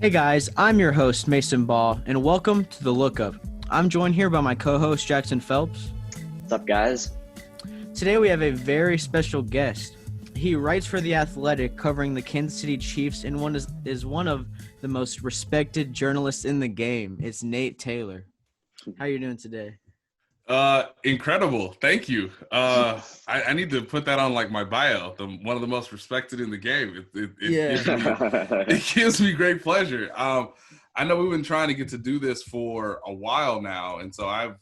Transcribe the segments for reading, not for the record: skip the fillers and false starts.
Hey guys, I'm your host, Mason Baugh, and welcome to The Lookup. I'm joined here by my co-host, Jackson Phelps. What's up, guys? Today we have a very special guest. He writes for The Athletic, covering the Kansas City Chiefs, and is one of the most respected journalists in the game. It's Nate Taylor. How are you doing today? Incredible. Thank you. I need to put that on like my bio. One of the most respected in the game. It gives me great pleasure. I know we've been trying to get to do this for a while now, and so I've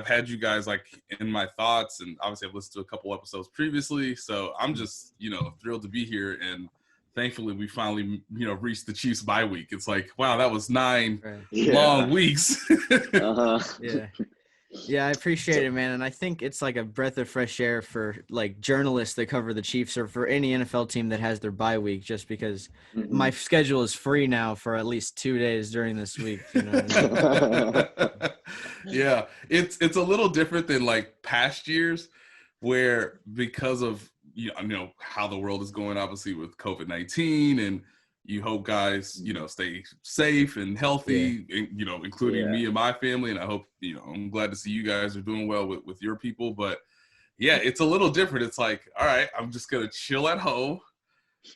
had you guys like in my thoughts, and obviously I've listened to a couple episodes previously. So I'm just thrilled to be here, and thankfully we finally reached the Chiefs bye week. It's like, wow, that was 9 long weeks. Yeah, I appreciate it, man. And I think it's like a breath of fresh air for like journalists that cover the Chiefs or for any NFL team that has their bye week, just because my schedule is free now for at least 2 days during this week. You know what I mean? Yeah, it's a little different than like past years where because of how the world is going, obviously with COVID-19, and you hope guys, stay safe and healthy, including me and my family. And I hope, I'm glad to see you guys are doing well with your people. But yeah, it's a little different. It's like, all right, I'm just going to chill at home.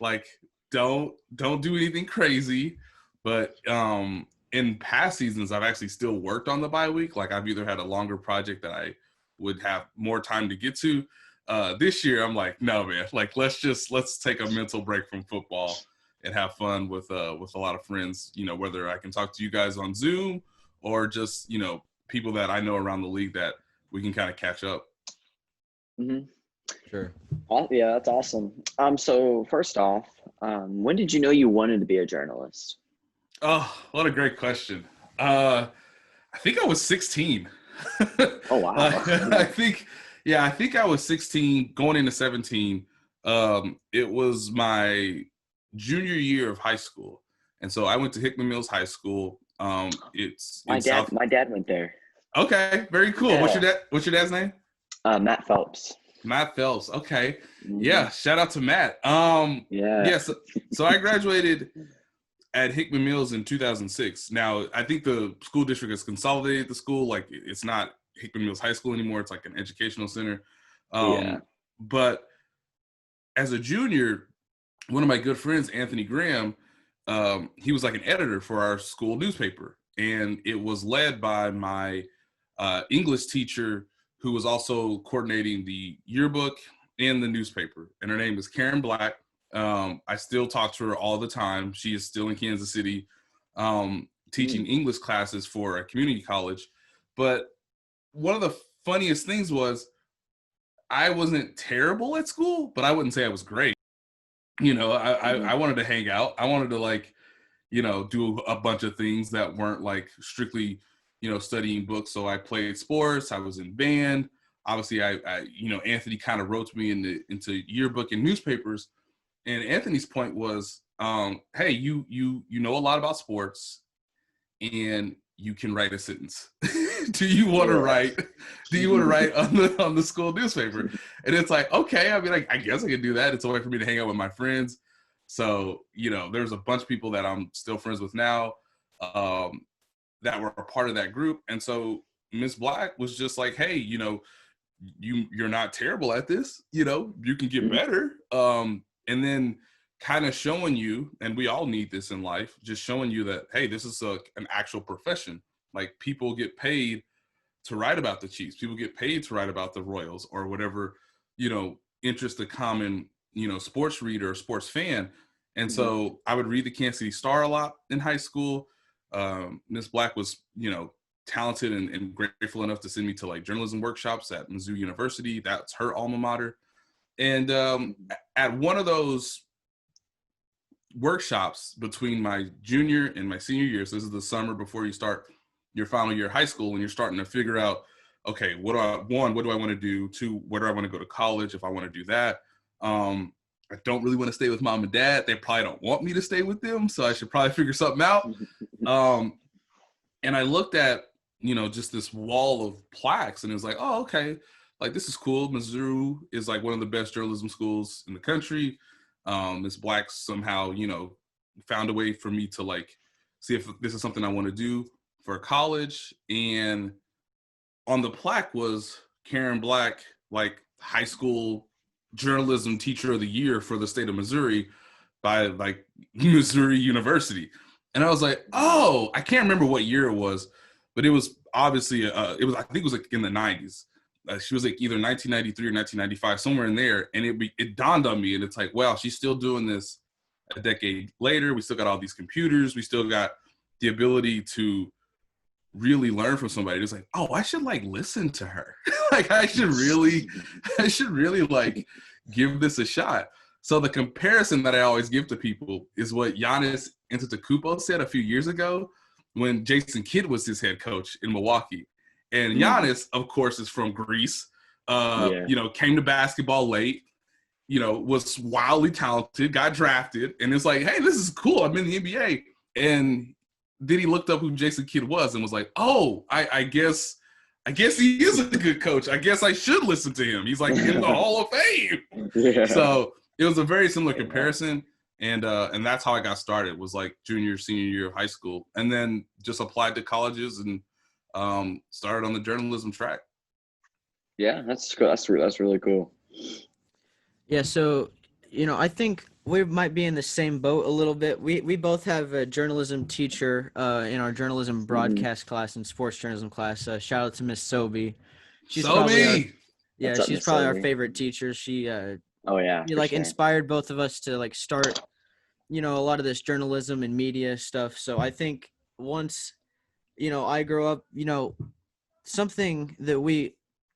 Like, don't do anything crazy. But in past seasons, I've actually still worked on the bye week. Like, I've either had a longer project that I would have more time to get to. This year, I'm like, no, man, like, let's take a mental break from football and have fun with a lot of friends, whether I can talk to you guys on Zoom or just, people that I know around the league that we can kind of catch up. Mm-hmm. Sure. Yeah, that's awesome. So first off, when did you know you wanted to be a journalist? Oh, what a great question. I think I was 16. Oh, wow. I think I was 16 going into 17. It was my junior year of high school, and so I went to Hickman Mills High School. It's my dad went there. Okay, very cool. Yeah. What's your dad's name? Matt Phelps. Matt Phelps. Okay. Mm-hmm. Yeah, shout out to Matt. So I graduated at Hickman Mills in 2006. Now, I think the school district has consolidated the school. Like, it's not Hickman Mills High School anymore. It's like an educational center. But as a junior, one of my good friends, Anthony Graham, he was like an editor for our school newspaper. And it was led by my English teacher, who was also coordinating the yearbook and the newspaper. And her name is Karen Black. I still talk to her all the time. She is still in Kansas City teaching English classes for a community college. But one of the funniest things was I wasn't terrible at school, but I wouldn't say I was great. I wanted to hang out. I wanted to do a bunch of things that weren't like strictly, studying books. So I played sports. I was in band. Obviously, I Anthony kind of wrote me into yearbook and newspapers. And Anthony's point was, hey, you know a lot about sports, and you can write a sentence. Do you want to write? Do you want to write on the school newspaper? And it's like, okay. I mean, I guess I could do that. It's a way for me to hang out with my friends. So there's a bunch of people that I'm still friends with now that were a part of that group. And so Miss Black was just like, hey, you're not terrible at this. You can get better. And then kind of showing you, and we all need this in life, just showing you that, hey, this is an actual profession. Like, people get paid to write about the Chiefs. People get paid to write about the Royals or whatever, interest the common, sports reader or sports fan. And so I would read the Kansas City Star a lot in high school. Miss Black was, talented and grateful enough to send me to like journalism workshops at Mizzou University. That's her alma mater. And at one of those workshops between my junior and my senior year, so this is the summer before you start your final year of high school, and you're starting to figure out, okay, what do I want to do? 2, where do I want to go to college if I want to do that? I don't really want to stay with mom and dad. They probably don't want me to stay with them, so I should probably figure something out. And I looked at, just this wall of plaques, and it was like, oh, okay, like, this is cool. Mizzou is like one of the best journalism schools in the country. Miss Black somehow, found a way for me to like see if this is something I want to do for college. And on the plaque was Karen Black, like high school journalism teacher of the year for the state of Missouri by like Missouri University. And I was like, oh, I can't remember what year it was, but it was obviously, I think it was like in the 90s. She was like either 1993 or 1995, somewhere in there. And it dawned on me, and it's like, wow, she's still doing this a decade later. We still got all these computers. We still got the ability to really learn from somebody. It's like, oh, I should like listen to her. Like I should really like give this a shot. So the comparison that I always give to people is what Giannis Antetokounmpo said a few years ago when Jason Kidd was his head coach in Milwaukee. And Giannis, of course, is from Greece, you know, came to basketball late, you know, was wildly talented, got drafted, and it's like, hey, this is cool. I'm in the NBA. And then he looked up who Jason Kidd was and was like, oh, I guess he is a good coach. I guess I should listen to him. He's like in the Hall of Fame. Yeah. So it was a very similar comparison. And that's how I got started, was like junior, senior year of high school, and then just applied to colleges and started on the journalism track. Yeah, that's cool. That's really cool. Yeah, so, you know, I think we might be in the same boat a little bit. We both have a journalism teacher in our journalism broadcast class and sports journalism class. Shout out to Miss Sobey. She's probably our favorite teacher. She inspired both of us to like start, you know, a lot of this journalism and media stuff. So I think once, you know, I grow up, you know, something that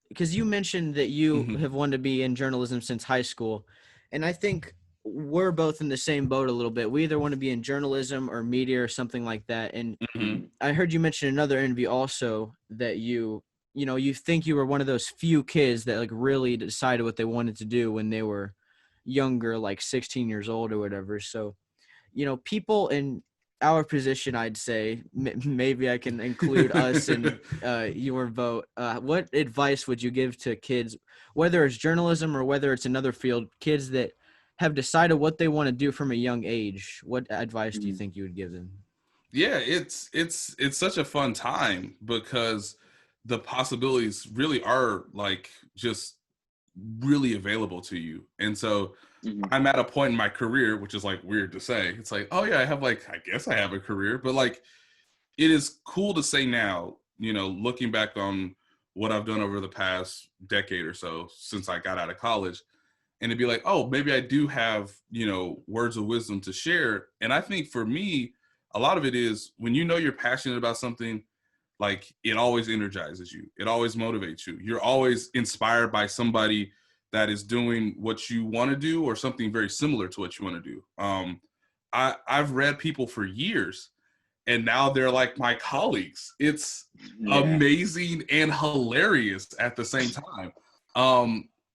because you mentioned that you have wanted to be in journalism since high school, and I think we're both in the same boat a little bit. We either want to be in journalism or media or something like that. And I heard you mention in another interview also that you think you were one of those few kids that like really decided what they wanted to do when they were younger, like 16 years old or whatever. So, you know, people in our position, I'd say, maybe I can include us in your vote. What advice would you give to kids, whether it's journalism or whether it's another field, kids that have decided what they want to do from a young age? What advice do you think you would give them? Yeah, it's such a fun time because the possibilities really are like just really available to you. And so I'm at a point in my career, which is like weird to say. It's like, oh yeah, I guess I have a career, but like it is cool to say now, you know, looking back on what I've done over the past decade or so since I got out of college, and to be like, oh, maybe I do have, you know, words of wisdom to share. And I think for me, a lot of it is when you know you're passionate about something, like it always energizes you. It always motivates you. You're always inspired by somebody that is doing what you want to do or something very similar to what you want to do. I've read people for years and now they're like my colleagues. It's amazing and hilarious at the same time.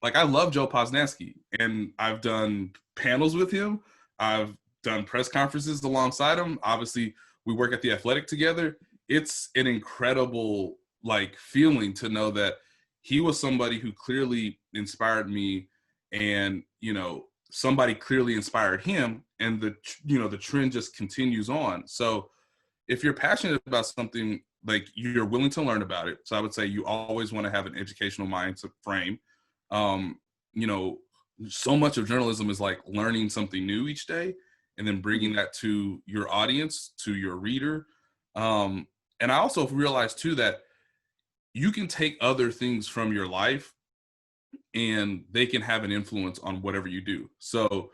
Like I love Joe Posnanski and I've done panels with him. I've done press conferences alongside him. Obviously we work at The Athletic together. It's an incredible like feeling to know that he was somebody who clearly inspired me and, you know, somebody clearly inspired him and the trend just continues on. So if you're passionate about something, like you're willing to learn about it. So I would say you always want to have an educational mind to frame. You know, so much of journalism is like learning something new each day and then bringing that to your audience, to your reader. And I also realized too that you can take other things from your life and they can have an influence on whatever you do. So,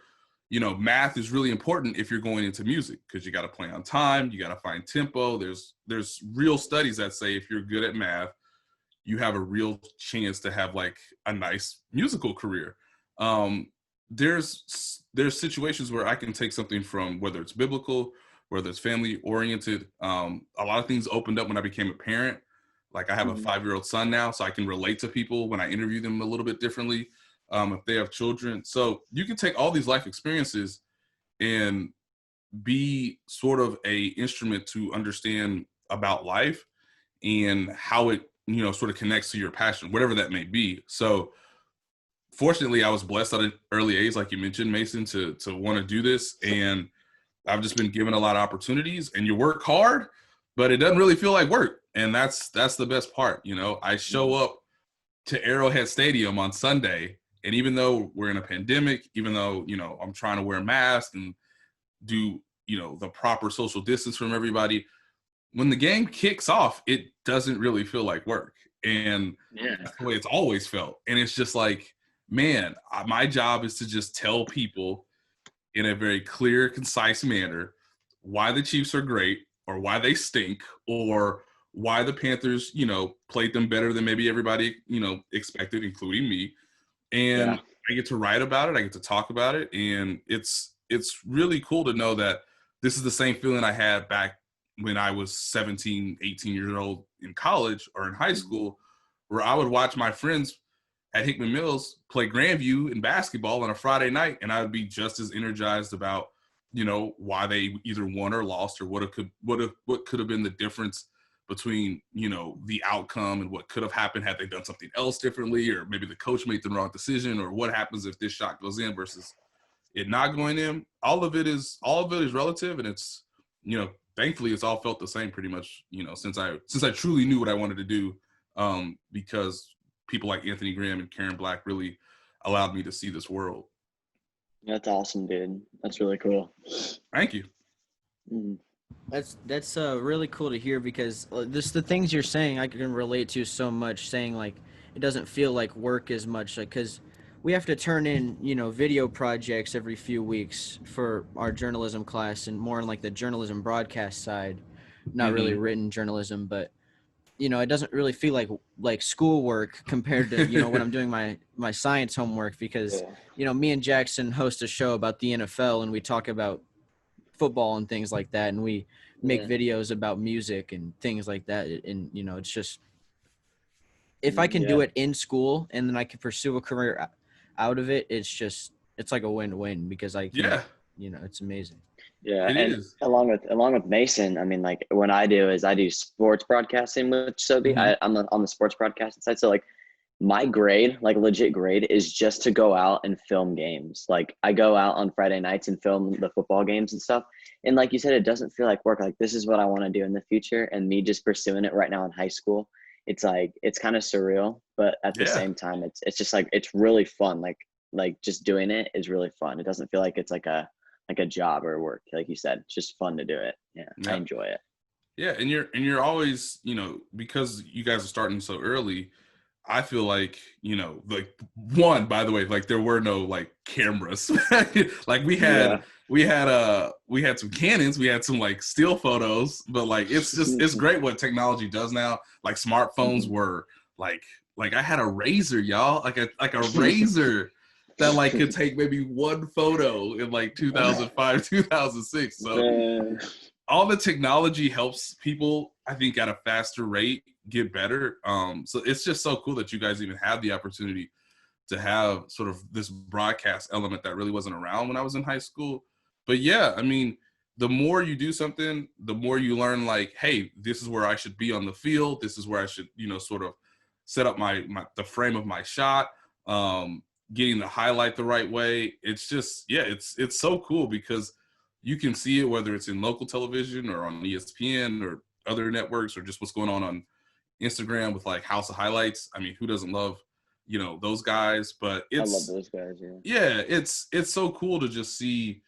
you know, math is really important if you're going into music because you got to play on time, you got to find tempo. There's real studies that say if you're good at math, you have a real chance to have like a nice musical career. There's situations where I can take something from whether it's biblical, whether it's family oriented. A lot of things opened up when I became a parent. Like I have a 5-year-old son now, so I can relate to people when I interview them a little bit differently if they have children. So you can take all these life experiences and be sort of a instrument to understand about life and how it, you know, sort of connects to your passion, whatever that may be. So fortunately, I was blessed at an early age, like you mentioned, Mason, to want to do this. And I've just been given a lot of opportunities, and you work hard, but it doesn't really feel like work. And that's the best part. You know, I show up to Arrowhead Stadium on Sunday, and even though we're in a pandemic, even though, you know, I'm trying to wear a mask and do, you know, the proper social distance from everybody, when the game kicks off, it doesn't really feel like work. And that's the way it's always felt. And it's just like, man, my job is to just tell people in a very clear, concise manner why the Chiefs are great, or why they stink, or why the Panthers, you know, played them better than maybe everybody, you know, expected, including me. And I get to write about it. I get to talk about it. And it's really cool to know that this is the same feeling I had back when I was 17, 18 years old in college or in high school, where I would watch my friends at Hickman Mills play Grandview in basketball on a Friday night, and I would be just as energized about, you know, why they either won or lost, or what could have been the difference between, you know, the outcome and what could have happened had they done something else differently, or maybe the coach made the wrong decision, or what happens if this shot goes in versus it not going in. All of it is relative, and it's, you know, thankfully it's all felt the same pretty much, you know, since I truly knew what I wanted to do, because people like Anthony Graham and Karen Black really allowed me to see this world. That's awesome, dude. That's really cool. Thank you. Mm-hmm. That's really cool to hear, because this the things you're saying I can relate to so much, saying like it doesn't feel like work as much, like, because we have to turn in, you know, video projects every few weeks for our journalism class, and more on like the journalism broadcast side, not really written journalism, but you know, it doesn't really feel like schoolwork compared to, you know, when I'm doing my science homework, because you know, me and Jackson host a show about the NFL, and we talk about football and things like that, and we make videos about music and things like that. And you know, it's just, if I can do it in school and then I can pursue a career out of it, it's like a win-win, because I can, you know, it's amazing. Yeah, and along with Mason, I mean, like, what I do is I do sports broadcasting with Sobe. I'm on the sports broadcasting side. So like my grade, like legit grade, is just to go out and film games. Like I go out on Friday nights and film the football games and stuff. And like you said, it doesn't feel like work. Like, this is what I want to do in the future. And me just pursuing it right now in high school, it's like, it's kind of surreal, but at the same time, it's just like, it's really fun. Like just doing it is really fun. It doesn't feel like it's like a job or work. Like you said, it's just fun to do it. Yeah. I enjoy it. Yeah. And you're always, you know, because you guys are starting so early, I feel like, you know, like, one, by the way, like there were no like cameras. Like we had some Canons, we had some like still photos, but like, it's great what technology does now. Like smartphones were like I had a Razor, y'all, like a Razor that like could take maybe one photo in like 2005, 2006. So all the technology helps people, I think, at a faster rate get better. So it's just so cool that you guys even have the opportunity to have sort of this broadcast element that really wasn't around when I was in high school. But yeah, I mean, the more you do something, the more you learn, like, hey, this is where I should be on the field. This is where I should, you know, sort of set up the frame of my shot. Getting the highlight the right way. It's just, it's so cool, because you can see it whether it's in local television or on ESPN or other networks, or just what's going on Instagram with like House of Highlights. I mean, who doesn't love, you know, those guys? But I love those guys. Yeah, it's so cool to just see,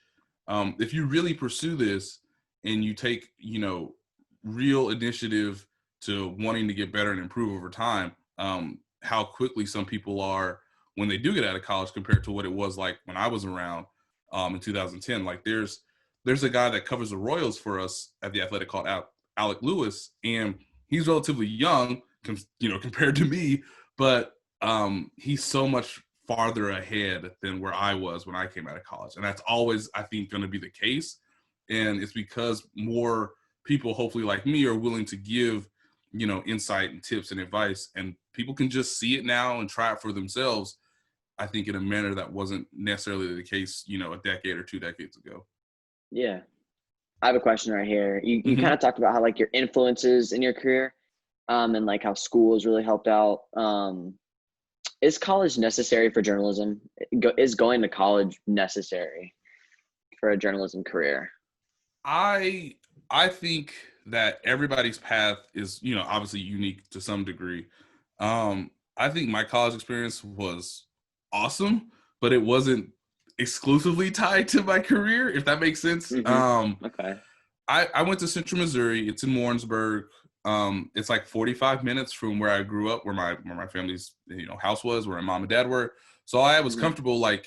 if you really pursue this and you take, you know, real initiative to wanting to get better and improve over time, how quickly some people are when they do get out of college compared to what it was like when I was around in 2010. Like there's a guy that covers the Royals for us at The Athletic called Alec Lewis, and he's relatively young, you know, compared to me, but he's so much farther ahead than where I was when I came out of college. And that's always, I think, going to be the case. And it's because more people, hopefully like me, are willing to give, you know, insight and tips and advice, and people can just see it now and try it for themselves, I think, in a manner that wasn't necessarily the case, you know, a decade or 2 decades ago. Yeah. I have a question right here. You kind of talked about how like your influences in your career, and like how school has really helped out. Is college necessary for journalism? Is going to college necessary for a journalism career? I think that everybody's path is, obviously unique to some degree. I think my college experience was awesome, but it wasn't exclusively tied to my career, if that makes sense. Okay. I went to Central Missouri. It's in Warrensburg. It's like 45 minutes from where I grew up, where my family's house was, where my mom and dad were. So I was comfortable like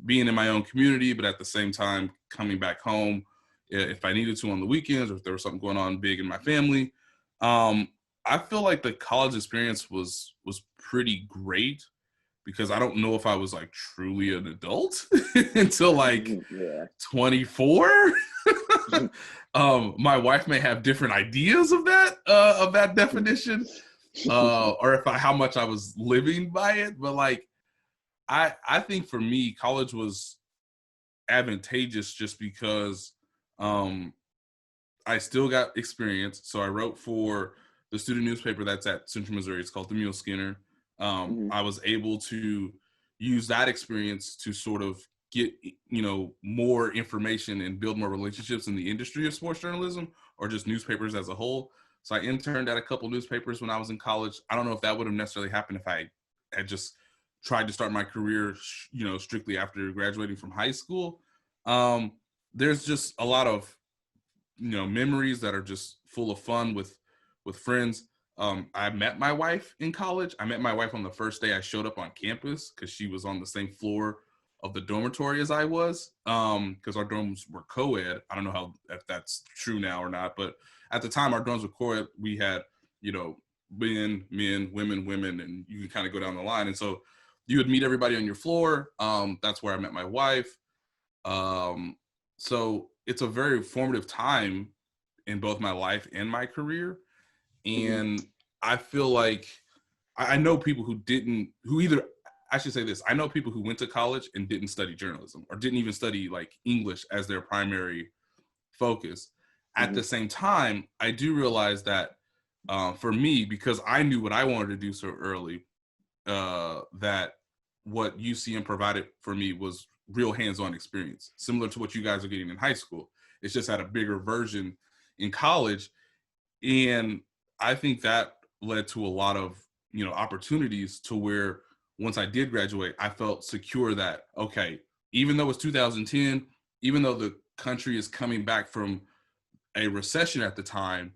being in my own community, but at the same time coming back home if I needed to on the weekends, or if there was something going on big in my family. I feel like the college experience was pretty great, because I don't know if I was like truly an adult until like 24. My wife may have different ideas of that definition, or how much I was living by it. But like, I think for me, college was advantageous just because I still got experience. So I wrote for the student newspaper that's at Central Missouri. It's called the Mule Skinner. I was able to use that experience to sort of get, more information and build more relationships in the industry of sports journalism, or just newspapers as a whole. So I interned at a couple newspapers when I was in college. I don't know if that would have necessarily happened if I had just tried to start my career, strictly after graduating from high school. There's just a lot of, memories that are just full of fun with friends. I met my wife in college. I met my wife on the first day I showed up on campus, because she was on the same floor of the dormitory as I was, because our dorms were co-ed. I don't know if that's true now or not, but at the time our dorms were co-ed. We had, men, women, and you can kind of go down the line. And so you would meet everybody on your floor. That's where I met my wife. So it's a very formative time in both my life and my career. And I feel like I know people I know people who went to college and didn't study journalism, or didn't even study like English as their primary focus. At the same time, I do realize that for me, because I knew what I wanted to do so early, that what UCM provided for me was real hands-on experience, similar to what you guys are getting in high school. It's just at a bigger version in college. And I think that led to a lot of, opportunities to where once I did graduate, I felt secure that, okay, even though it's 2010, even though the country is coming back from a recession at the time,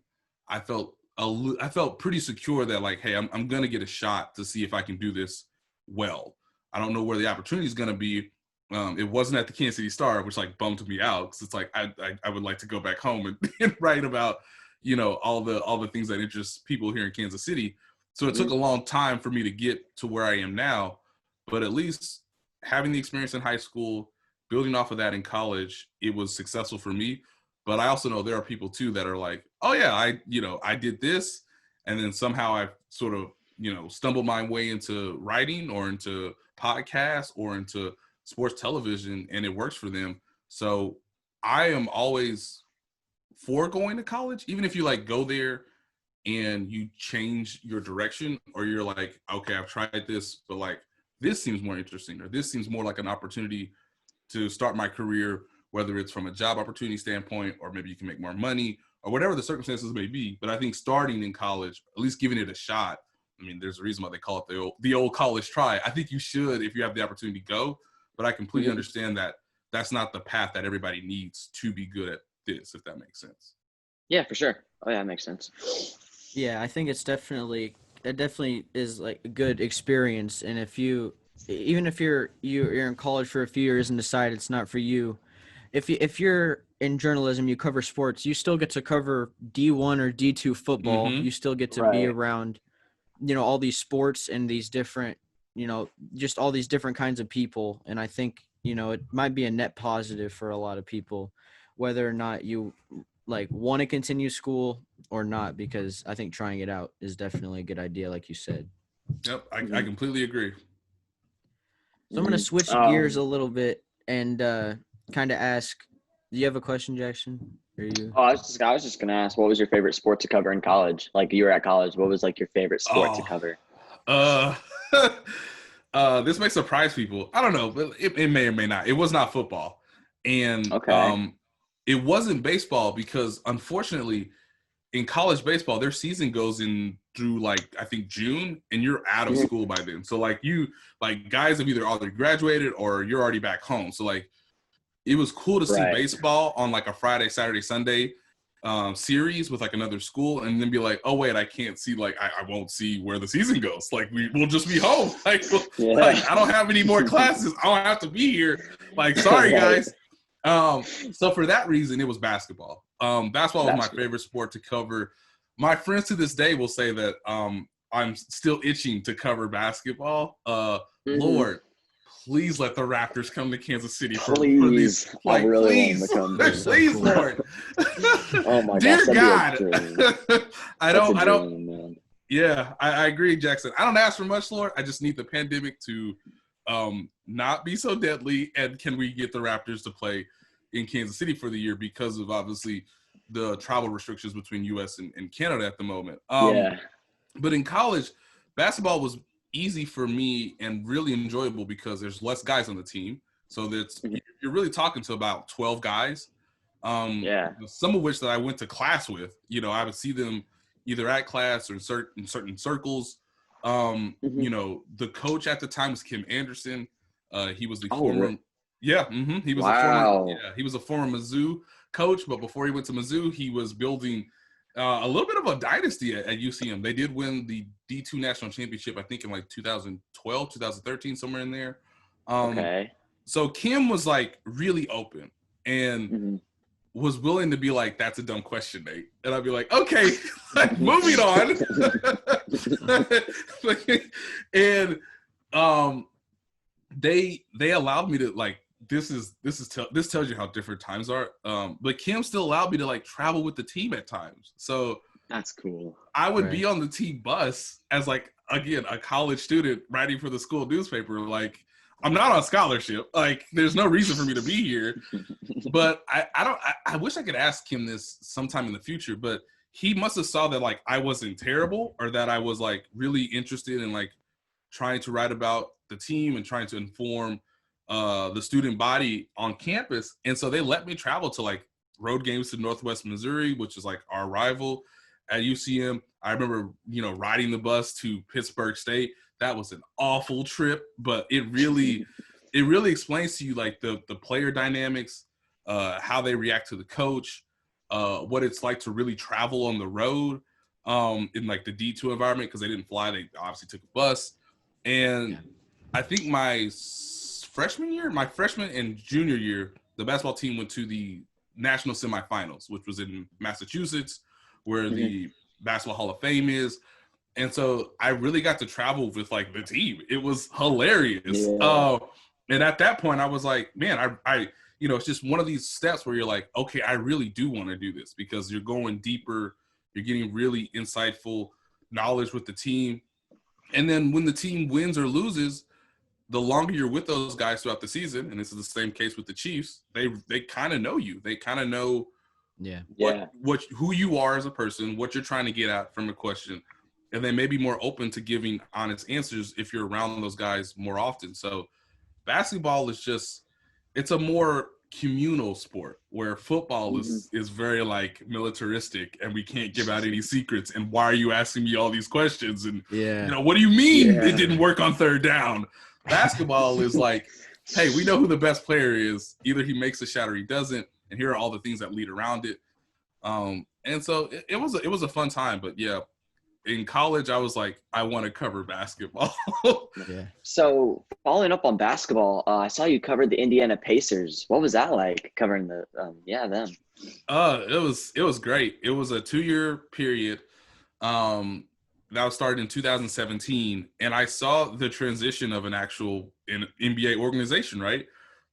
I felt pretty secure that like, hey, I'm going to get a shot to see if I can do this well. I don't know where the opportunity is going to be. It wasn't at the Kansas City Star, which like bummed me out, because it's like I would like to go back home and write about, all the things that interest people here in Kansas City. So it took a long time for me to get to where I am now, but at least having the experience in high school, building off of that in college, it was successful for me. But I also know there are people too that are like, oh yeah, I did this, and then somehow I sort of, stumbled my way into writing, or into podcasts, or into sports television, and it works for them. So I am always for going to college, even if you like go there and you change your direction, or you're like, okay, I've tried this, but like this seems more interesting, or this seems more like an opportunity to start my career, whether it's from a job opportunity standpoint, or maybe you can make more money, or whatever the circumstances may be. But I think starting in college, at least giving it a shot. I mean, there's a reason why they call it the old college try. I think you should, if you have the opportunity, go. But I completely understand that that's not the path that everybody needs to be good at this, if that makes sense. Yeah, for sure. Oh yeah, that makes sense. Yeah, I think it definitely is like a good experience. And even if you're in college for a few years and decide it's not for you, if you're in journalism, you cover sports, you still get to cover D1 or D2 football. You still get to be around, all these sports and these different, just all these different kinds of people. And I think, it might be a net positive for a lot of people, whether or not you like want to continue school or not, because I think trying it out is definitely a good idea, like you said. Yep, I completely agree. So I'm going to switch gears a little bit and kind of ask, do you have a question, Jackson? Or you? Oh, I was just gonna ask, what was your favorite sport to cover in college? Like, you were at college, what was like your favorite sport to cover? This may surprise people. I don't know, but it may or may not. It was not football. And it wasn't baseball because unfortunately in college baseball, their season goes in through like, I think June, and you're out of school by then. So like guys have either already graduated or you're already back home. So like, it was cool to see baseball on like a Friday, Saturday, Sunday series with like another school, and then be like, oh wait, I can't see, like I won't see where the season goes. Like we'll just be home. Like, like I don't have any more classes. I don't have to be here. Like, sorry guys. So for that reason, it was basketball. Basketball was my favorite sport to cover. My friends to this day will say that I'm still itching to cover basketball. Lord, please let the Raptors come to Kansas City for these. Like, I really want them to come. Please, Lord. Oh my Dear God. I don't. Yeah, I agree, Jackson. I don't ask for much, Lord. I just need the pandemic to not be so deadly, and can we get the Raptors to play in Kansas City for the year because of obviously the travel restrictions between U.S. and Canada at the moment. But in college, basketball was easy for me and really enjoyable because there's less guys on the team. So that's you're really talking to about 12 guys. Some of which that I went to class with. You know, I would see them either at class or in certain circles. You know, the coach at the time was Kim Anderson. He was the former. Yeah, he was he was a former Mizzou coach, but before he went to Mizzou, he was building a little bit of a dynasty at UCM. They did win the D2 national championship, I think in like 2012, 2013, somewhere in there. So Kim was like really open and was willing to be like, that's a dumb question, Nate. And I'd be like, okay, moving on. And they allowed me to like, this tells you how different times are. But Kim still allowed me to like travel with the team at times. So that's cool. I would be on the team bus as like, again, a college student writing for the school newspaper. Like, I'm not on scholarship. Like, there's no reason for me to be here. But I wish I could ask him this sometime in the future, but he must have saw that like I wasn't terrible, or that I was like really interested in like trying to write about the team and trying to inform the student body on campus. And so they let me travel to like road games to Northwest Missouri, which is like our rival at UCM. I remember, you know, riding the bus to Pittsburgh State. That was an awful trip, but it really explains to you like the player dynamics, how they react to the coach, what it's like to really travel on the road in like the D2 environment, because they didn't fly. They obviously took a bus. And I think my freshman and junior year, the basketball team went to the national semifinals, which was in Massachusetts, where the Basketball Hall of Fame is. And so I really got to travel with like the team. It was hilarious. And at that point I was like, man, I you know, it's just one of these steps where you're like, okay, I really do want to do this, because you're going deeper. You're getting really insightful knowledge with the team. And then when the team wins or loses, the longer you're with those guys throughout the season, and this is the same case with the Chiefs, they kind of know you. They kind of know who you are as a person, what you're trying to get at from a question. And they may be more open to giving honest answers if you're around those guys more often. So basketball is just, it's a more communal sport, where football is very like militaristic, and we can't give out any secrets. And why are you asking me all these questions? And you know, what do you mean it didn't work on third down? Basketball is like, hey, we know who the best player is. Either he makes a shot or he doesn't. And here are all the things that lead around it. And so it was a fun time. But yeah, in college, I was like, I want to cover basketball. So following up on basketball, I saw you covered the Indiana Pacers. What was that like, covering them? It was great. It was a 2-year period. That was started in 2017, and I saw the transition of an actual NBA organization, right?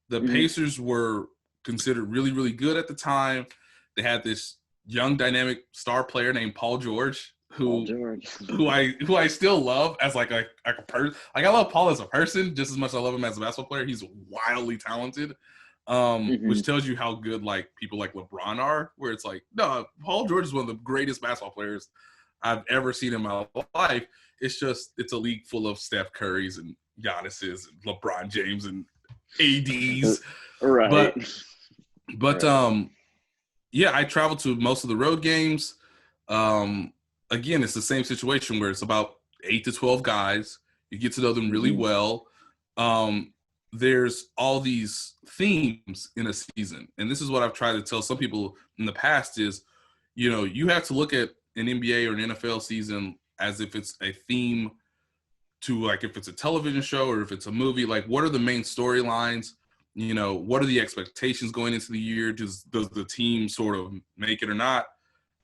The Pacers were considered really, really good at the time. They had this young, dynamic star player named Paul George, who I still love as like a person. Like, I love Paul as a person just as much as I love him as a basketball player. He's wildly talented, which tells you how good like people like LeBron are, where it's like, no, Paul George is one of the greatest basketball players I've ever seen in my life. It's just, it's a league full of Steph Currys and Giannis's and LeBron James and ADs. But Yeah, I traveled to most of the road games. Again, it's the same situation where it's about 8 to 12 guys. You get to know them really well. There's all these themes in a season. And this is what I've tried to tell some people in the past is, you have to look at an NBA or an NFL season as if it's a theme to, like, if it's a television show or if it's a movie, like, what are the main storylines? What are the expectations going into the year? Does the team sort of make it or not?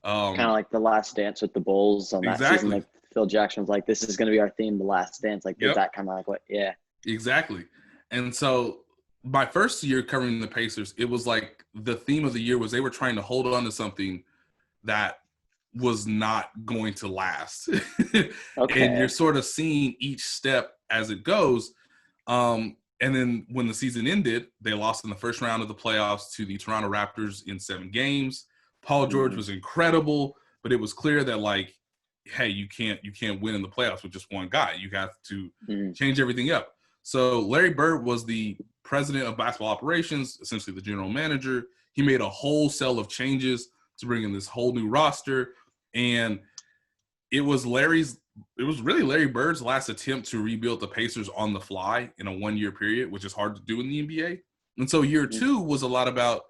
Kind of like The Last Dance with the Bulls on that season. Like Phil Jackson was like, this is going to be our theme, The Last Dance. Like, is that kind of like what? Yeah. Exactly. And so my first year covering the Pacers, it was like the theme of the year was they were trying to hold on to something that was not going to last. Okay. And you're sort of seeing each step as it goes. And then when the season ended, they lost in the first round of the playoffs to the Toronto Raptors in 7 games. Paul George was incredible, but it was clear that, like, hey, you can't win in the playoffs with just one guy. You have to change everything up. So Larry Bird was the president of basketball operations, essentially the general manager. He made a wholesale of changes to bring in this whole new roster. And it was really Larry Bird's last attempt to rebuild the Pacers on the fly in a 1-year period, which is hard to do in the NBA. And so year 2 was a lot about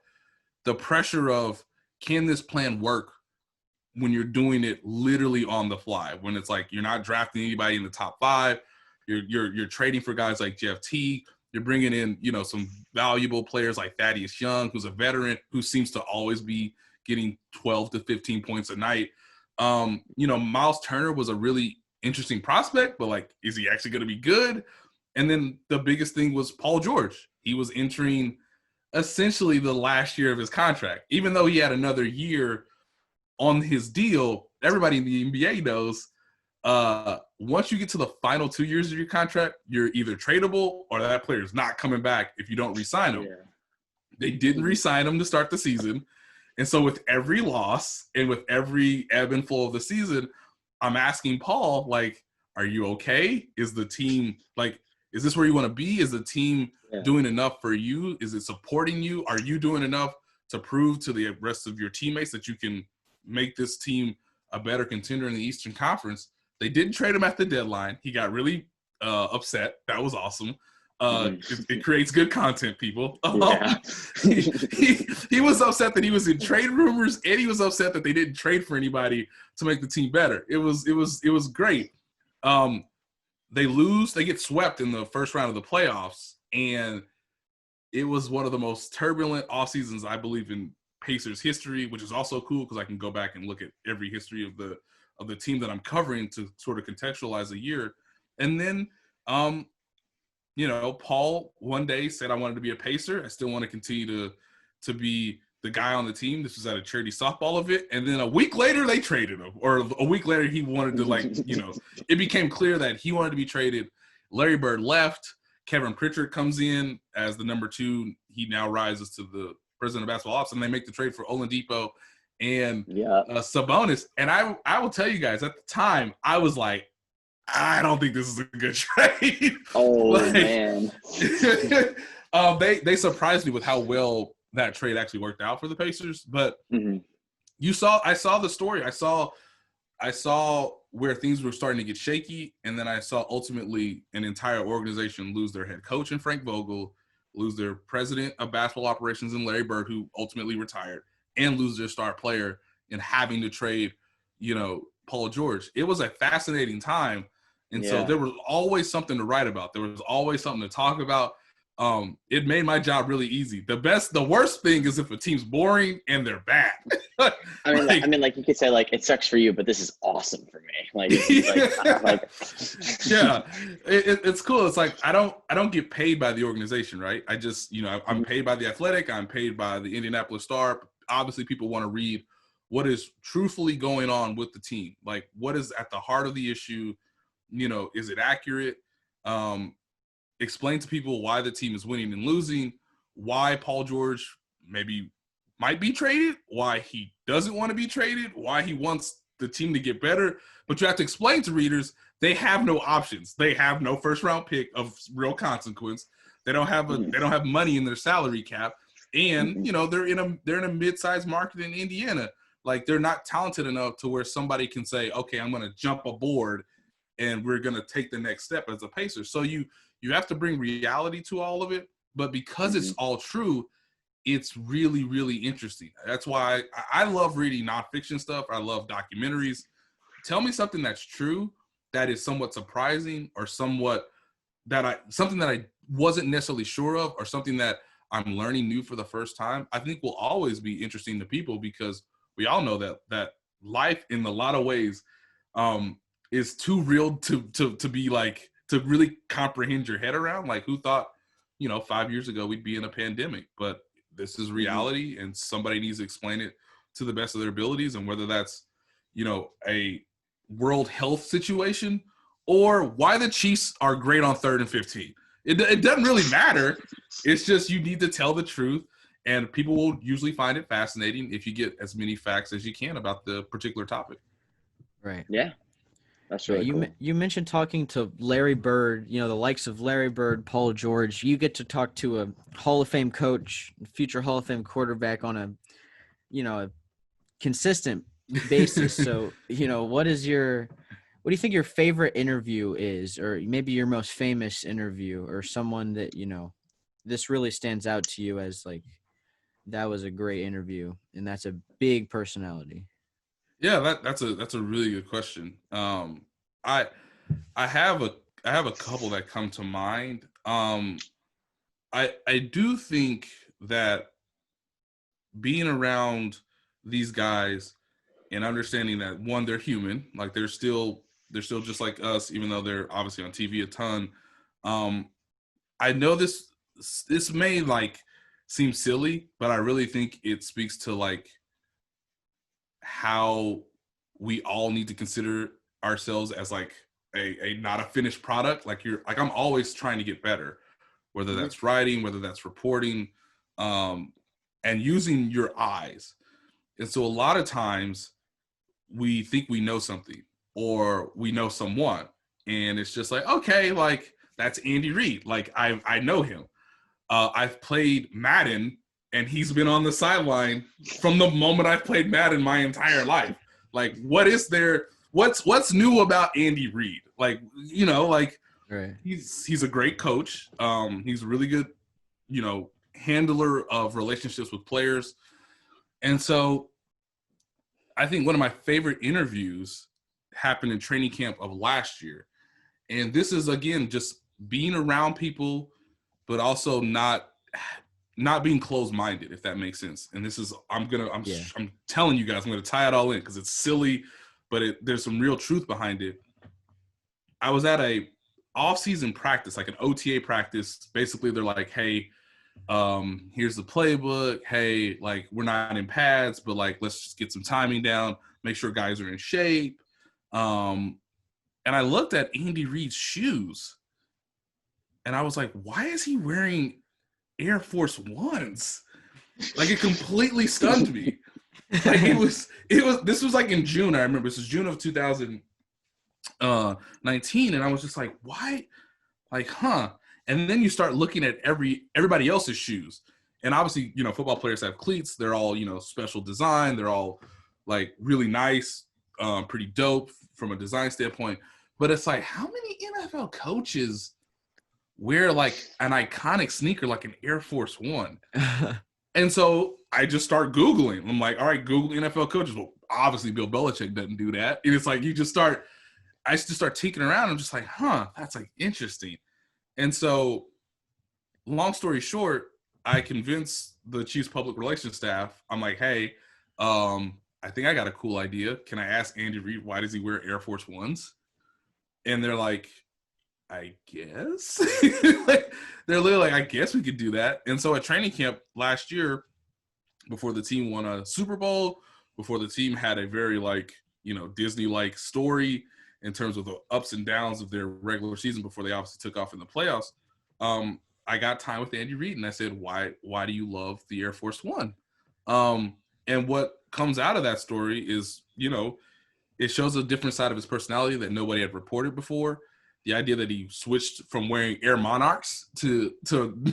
the pressure of, can this plan work when you're doing it literally on the fly? When it's like you're not drafting anybody in the top 5, you're trading for guys like Jeff Teague, you're bringing in some valuable players like Thaddeus Young, who's a veteran who seems to always be getting 12 to 15 points a night. Miles Turner was a really interesting prospect, but, like, is he actually going to be good? And then the biggest thing was Paul George. He was entering essentially the last year of his contract. Even though he had another year on his deal, everybody in the NBA knows once you get to the final 2 years of your contract, you're either tradable or that player is not coming back if you don't re-sign him. Yeah. They didn't re-sign him to start the season. And so with every loss and with every ebb and flow of the season, I'm asking Paul, like, are you okay? Is the team, like, is this where you want to be? Is the team doing enough for you? Is it supporting you? Are you doing enough to prove to the rest of your teammates that you can make this team a better contender in the Eastern Conference? They didn't trade him at the deadline. He got really upset. That was awesome. It creates good content, people. Yeah. He was upset that he was in trade rumors, and he was upset that they didn't trade for anybody to make the team better. It was great. They get swept in the first round of the playoffs, and it was one of the most turbulent off seasons, I believe, in Pacers history, which is also cool because I can go back and look at every history of the team that I'm covering to sort of contextualize a year. And then Paul one day said, I wanted to be a Pacer. I still want to continue to be the guy on the team. This was at a charity softball event. And then a week later, they traded him. Or a week later, he wanted to, it became clear that he wanted to be traded. Larry Bird left. Kevin Pritchard comes in as the number 2. He now rises to the president of basketball ops, and they make the trade for Oladipo and Sabonis. And I will tell you guys, at the time, I was like, I don't think this is a good trade. Oh, man. They surprised me with how well that trade actually worked out for the Pacers. But I saw the story. I saw where things were starting to get shaky, and then I saw ultimately an entire organization lose their head coach in Frank Vogel, lose their president of basketball operations in Larry Bird, who ultimately retired, and lose their star player in having to trade, Paul George. It was a fascinating time. And so there was always something to write about. There was always something to talk about. It made my job really easy. The worst thing is if a team's boring and they're bad. I mean, like you could say, like, it sucks for you, but this is awesome for me. It's cool. It's like I don't get paid by the organization, right? I just, I'm paid by the Athletic. I'm paid by the Indianapolis Star. Obviously, people want to read what is truthfully going on with the team. Like, what is at the heart of the issue? Is it accurate? Explain to people why the team is winning and losing, why Paul George might be traded, why he doesn't want to be traded, why he wants the team to get better. But you have to explain to readers they have no options. They have no first round pick of real consequence. They don't have money in their salary cap. And you know, they're in a mid-sized market in Indiana. Like, they're not talented enough to where somebody can say, okay, I'm going to jump aboard and we're going to take the next step as a Pacer. So you have to bring reality to all of it. But because it's all true, it's really, really interesting. That's why I love reading nonfiction stuff. I love documentaries. Tell me something that's true, that is somewhat surprising, or something that I wasn't necessarily sure of, or something that I'm learning new for the first time. I think will always be interesting to people, because we all know that life in a lot of ways is too real to be like, to really comprehend your head around. Like, who thought, 5 years ago we'd be in a pandemic? But this is reality, and somebody needs to explain it to the best of their abilities. And whether that's, a world health situation, or why the Chiefs are great on 3rd and 15. It doesn't really matter. It's just, you need to tell the truth, and people will usually find it fascinating if you get as many facts as you can about the particular topic. Right. Yeah. That's really cool. You mentioned talking to Larry Bird, the likes of Larry Bird, Paul George. You get to talk to a Hall of Fame coach, future Hall of Fame quarterback on a consistent basis. So, what do you think your favorite interview is, or maybe your most famous interview, or someone that, this really stands out to you as like, that was a great interview and that's a big personality? Yeah, that's a really good question. I have a couple that come to mind. I do think that being around these guys and understanding that, one, they're human, like they're still just like us, even though they're obviously on TV a ton. I know this may like seem silly, but I really think it speaks to like how we all need to consider ourselves as like a not a finished product. Like I'm always trying to get better, whether that's writing, whether that's reporting, and using your eyes. And so a lot of times we think we know something, or we know someone, and it's just like, okay, like that's Andy Reid. Like I know him. I've played Madden, and he's been on the sideline from the moment I've played Madden my entire life. Like, what's new about Andy Reid? Like, right. He's a great coach. He's a really good, handler of relationships with players. And so I think one of my favorite interviews happened in training camp of last year. And this is, again, just being around people, but also not being closed-minded, if that makes sense. And this is, I'm telling you guys, I'm going to tie it all in because it's silly, but there's some real truth behind it. I was at a off-season practice, like an OTA practice. Basically, they're like, hey, here's the playbook. Hey, like, we're not in pads, but like, let's just get some timing down, make sure guys are in shape. And I looked at Andy Reid's shoes, and I was like, why is he wearing Air Force Ones? Like, it completely stunned me. Like, this was like in June. I remember this was June of 2019, and I was just like, why? Like, huh? And then you start looking at everybody else's shoes, and obviously, football players have cleats. They're all, special design. They're all like really nice, pretty dope from a design standpoint. But it's like, how many NFL coaches wear like an iconic sneaker like an Air Force One? And so I just start Googling. I'm like, all right, Google NFL coaches. Well, obviously Bill Belichick doesn't do that. And it's like, I just start tinkering around. I'm just like, huh, that's like interesting. And so long story short, I convinced the Chiefs public relations staff. I'm like, hey, I think I got a cool idea. Can I ask Andy Reid, why does he wear Air Force Ones? And they're like, I guess. Like, they're literally like, I guess we could do that. And so at training camp last year, before the team won a Super Bowl, before the team had a very like, Disney-like story in terms of the ups and downs of their regular season before they obviously took off in the playoffs, I got time with Andy Reid, and I said, why do you love the Air Force One? And what comes out of that story is, it shows a different side of his personality that nobody had reported before. The idea that he switched from wearing Air Monarchs to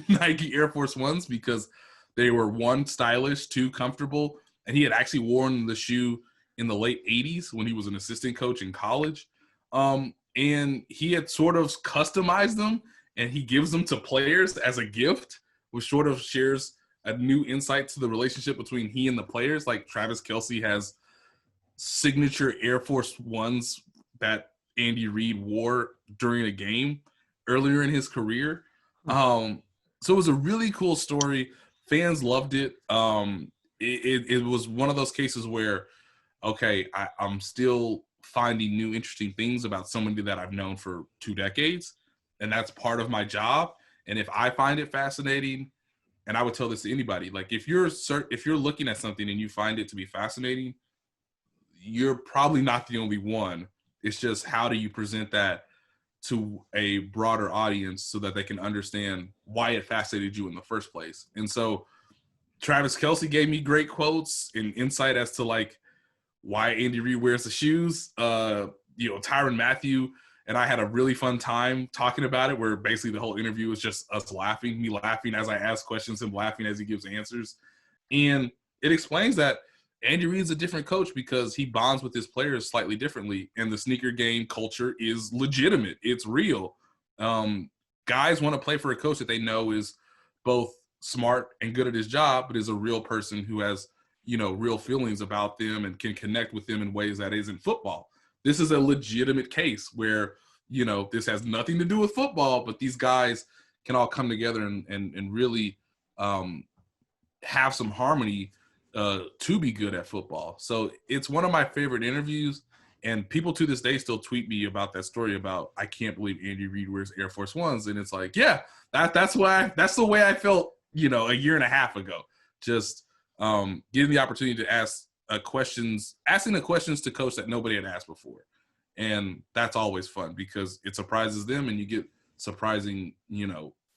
Nike Air Force Ones because They were, one, stylish, two, comfortable, and he had actually worn the shoe in the late 80s when he was an assistant coach in college. And he had sort of customized them, and he gives them to players as a gift, which sort of shares a new insight to the relationship between he and the players. Like Travis Kelce has signature Air Force Ones that Andy Reid wore during a game earlier in his career. So it was a really cool story. Fans loved it. It was one of those cases where, okay, I'm still finding new interesting things about somebody that I've known for 2 decades, and that's part of my job. And if I find it fascinating, and I would tell this to anybody, like if you're looking at something and you find it to be fascinating, you're probably not the only one. It's just, how do you present that to a broader audience so that they can understand why it fascinated you in the first place? And so Travis Kelce gave me great quotes and insight as to like why Andy Reid wears the shoes. Tyrann Mathieu and I had a really fun time talking about it, where basically the whole interview was just us laughing, me laughing as I ask questions, him laughing as he gives answers. And it explains that Andy Reid's a different coach because he bonds with his players slightly differently, and the sneaker game culture is legitimate. It's real. Guys want to play for a coach that they know is both smart and good at his job, but is a real person who has, real feelings about them and can connect with them in ways that isn't football. This is a legitimate case where, this has nothing to do with football, but these guys can all come together and really have some harmony to be good at football. So it's one of my favorite interviews, and people to this day still tweet me about that story about, I can't believe Andy Reid wears Air Force Ones. And it's like, yeah, that's the way I felt, a year and a half ago. Just getting the opportunity to asking the questions to coach that nobody had asked before. And that's always fun because it surprises them and you get surprising,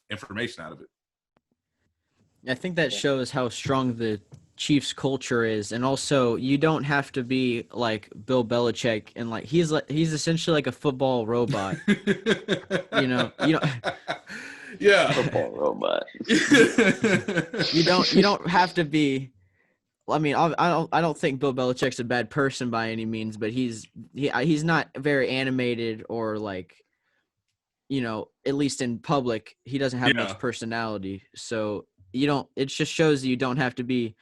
information out of it. I think that shows how strong the Chiefs culture is. And also, you don't have to be like Bill Belichick, and like he's essentially like a football robot. You know. Yeah. Football robot. You don't have to be. I mean, I don't think Bill Belichick's a bad person by any means, but he's not very animated, or like, at least in public, he doesn't have much personality. So it just shows that you don't have to be,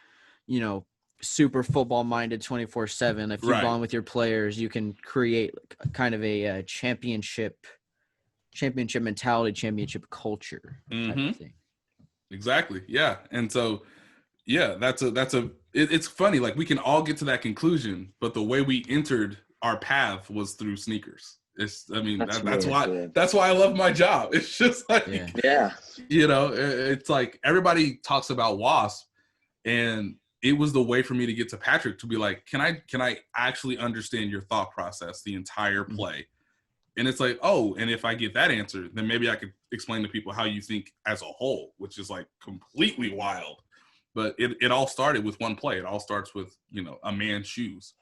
super football minded 24/7. If you bond with your players, you can create kind of a championship mentality, championship culture type of thing. Exactly. Yeah. And so, yeah, it's funny. Like, we can all get to that conclusion, but the way we entered our path was through sneakers. That's why I love my job. It's just like, it's like everybody talks about WASP, and it was the way for me to get to Patrick, to be like, can I actually understand your thought process, the entire play? And it's like, oh, and if I get that answer, then maybe I could explain to people how you think as a whole, which is like completely wild. But it all started with one play. It all starts with, a man's shoes.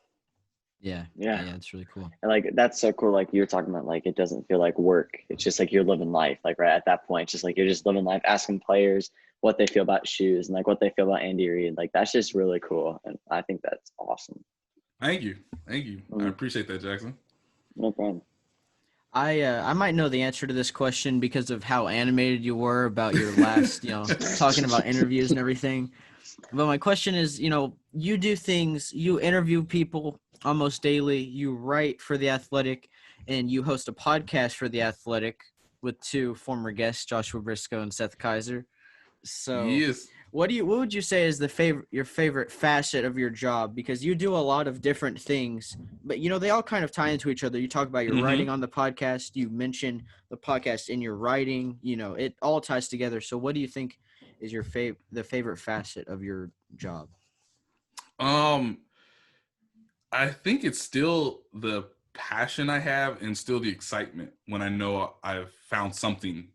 Yeah, it's really cool. And like, that's so cool. Like, you're talking about, like, it doesn't feel like work. It's just like you're living life. Like, right at that point, it's just like you're just living life, asking players what they feel about shoes and like what they feel about Andy Reid. Like, that's just really cool. And I think that's awesome. Thank you. I appreciate that, Jackson. No problem. I might know the answer to this question because of how animated you were about your last, talking about interviews and everything. But my question is, you do things, you interview people almost daily, you write for The Athletic, and you host a podcast for The Athletic with 2 former guests, Joshua Briscoe and Seth Kaiser. So yes. What would you say is your favorite facet of your job? Because you do a lot of different things, but they all kind of tie into each other. You talk about your writing on the podcast. You mention the podcast in your writing. It all ties together. So what do you think is your the favorite facet of your job? I think it's still the passion I have, and still the excitement when I know I've found something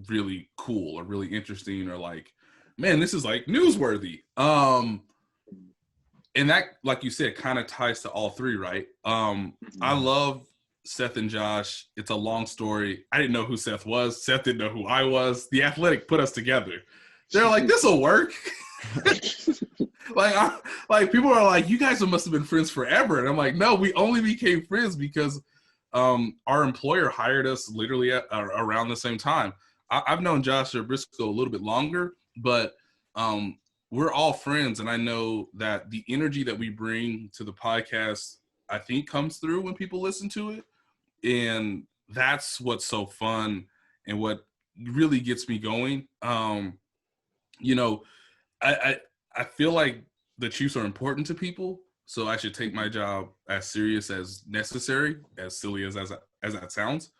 really cool or really interesting, or like, man, this is like newsworthy. And that, like you said, kind of ties to all 3, right? I love Seth and Josh. It's a long story. I didn't know who Seth was. Seth didn't know who I was. The Athletic put us together. They're like, this will work. like people are like, you guys must have been friends forever, and I'm like, no, we only became friends because our employer hired us literally at around the same time. I've known Josh Briscoe a little bit longer, but we're all friends, and I know that the energy that we bring to the podcast, I think, comes through when people listen to it, and that's what's so fun and what really gets me going. You know, I feel like the Chiefs are important to people, so I should take my job as serious as necessary, as silly as that sounds.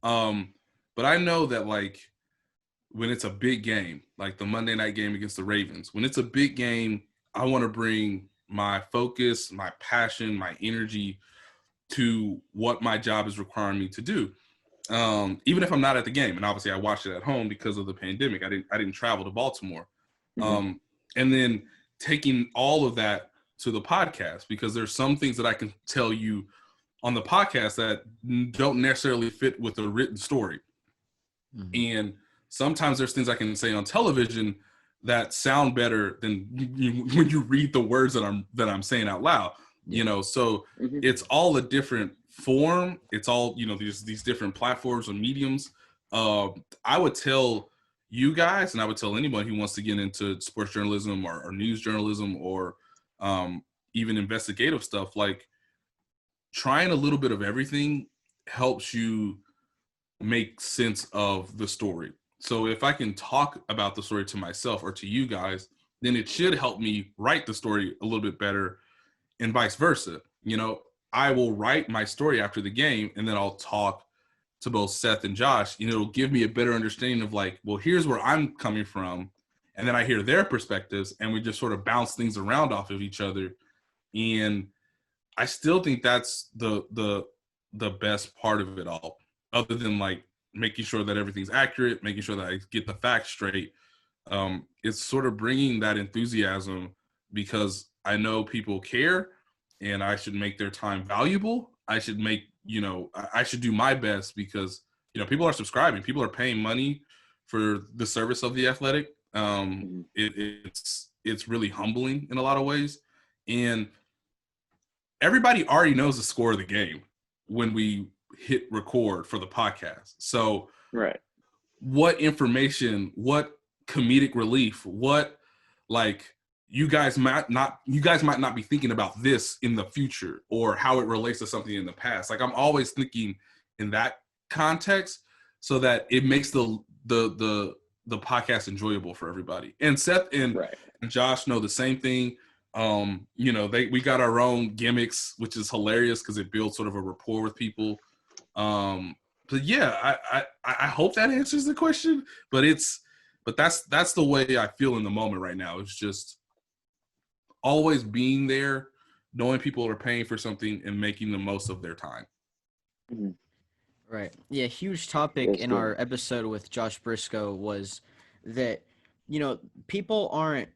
But I know that, like, when it's a big game, like the Monday night game against the Ravens, when it's a big game, I want to bring my focus, my passion, my energy to what my job is requiring me to do. Even if I'm not at the game, and obviously I watched it at home because of the pandemic. I didn't travel to Baltimore. And then taking all of that to the podcast, because there's some things that I can tell you on the podcast that don't necessarily fit with a written story. And sometimes there's things I can say on television that sound better than when you read the words that I'm saying out loud. You know, so it's all a different form. It's all, you know, these different platforms or mediums. I would tell you guys, and I would tell anyone who wants to get into sports journalism or news journalism or even investigative stuff, like, trying a little bit of everything helps you make sense of the story. So if I can talk about the story to myself or to you guys, then it should help me write the story a little bit better, and vice versa. You know, I will write my story after the game, and then I'll talk to both Seth and Josh, and it'll give me a better understanding of, like, well, here's where I'm coming from, and then I hear their perspectives, and we just sort of bounce things around off of each other. And I still think that's the best part of it all, other than, like, making sure that everything's accurate, making sure that I get the facts straight. It's sort of bringing that enthusiasm, because I know people care, and I should make their time valuable. I should make, you know, I should do my best, because, you know, people are subscribing, people are paying money for the service of The Athletic. It's really humbling in a lot of ways, and everybody already knows the score of the game when we hit record for the podcast. So what information, what comedic relief, what, like, you guys might not be thinking about this in the future, or how it relates to something in the past. Like, I'm always thinking in that context, so that it makes the podcast enjoyable for everybody. And Seth and Josh know the same thing. You know, we got our own gimmicks, which is hilarious because it builds sort of a rapport with people. But yeah, I hope that answers the question. But that's the way I feel in the moment right now. It's just always being there, knowing people are paying for something, and making the most of their time. Right. Yeah, huge topic in our episode with Josh Briscoe was that, you know, people aren't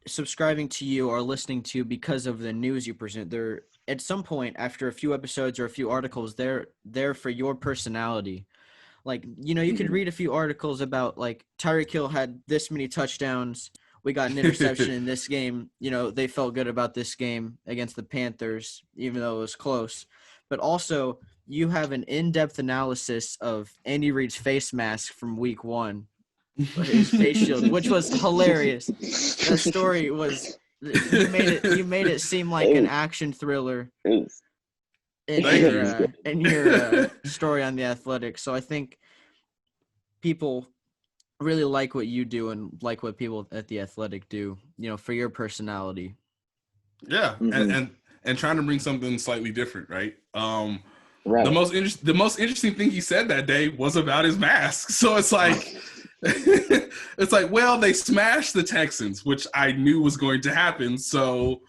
subscribing to you or listening to you because of the news you present. They're, at some point after a few episodes or a few articles, they're there for your personality. Like, you know, you could read a few articles about, like, Tyreek Hill had this many touchdowns, we got an interception in this game, you know, they felt good about this game against the Panthers, even though it was close. But also, you have an in-depth analysis of Andy Reid's face mask from week 1, his face shield, which was hilarious. That story was, you made it seem like an action thriller in your story on The Athletic. So I think people really like what you do and like what people at The Athletic do, you know, for your personality. Yeah, and trying to bring something slightly different, right? The most interesting thing he said that day was about his mask. So it's like, it's like, well, they smashed the Texans, which I knew was going to happen. So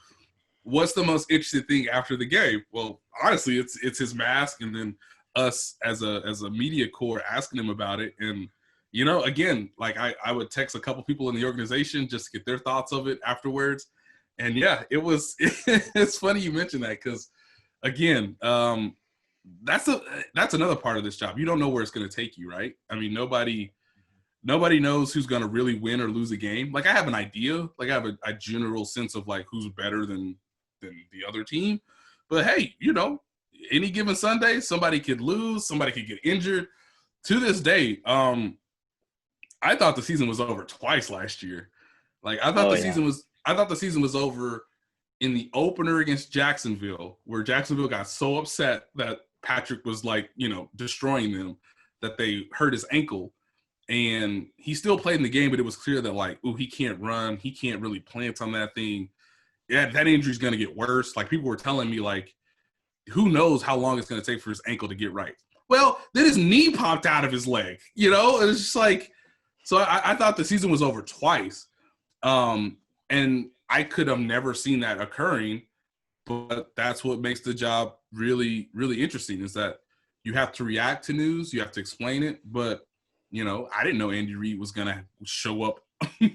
what's the most interesting thing after the game? Well, honestly, it's his mask, and then us as a media corps asking him about it. And, you know, again, like, I would text a couple people in the organization just to get their thoughts of it afterwards. And yeah, it's funny you mentioned that, because again, that's another part of this job. You don't know where it's going to take you, right? I mean, nobody nobody knows who's going to really win or lose a game. Like I have an idea, like I have a general sense of like who's better than the other team. But hey, you know, any given Sunday, somebody could lose, somebody could get injured. To this day, I thought the season was over twice last year. Like I thought the season was over in the opener against Jacksonville, where Jacksonville got so upset that Patrick was like, you know, destroying them, that they hurt his ankle. And he still played in the game, but it was clear that like, ooh, he can't run. He can't really plant on that thing. Yeah, that injury's going to get worse. Like people were telling me like, who knows how long it's going to take for his ankle to get right. Well, then his knee popped out of his leg, you know? It was just like, so I thought the season was over twice. And I could have never seen that occurring, but that's what makes the job really, really interesting is that you have to react to news, you have to explain it, but you know, I didn't know Andy Reid was going to show up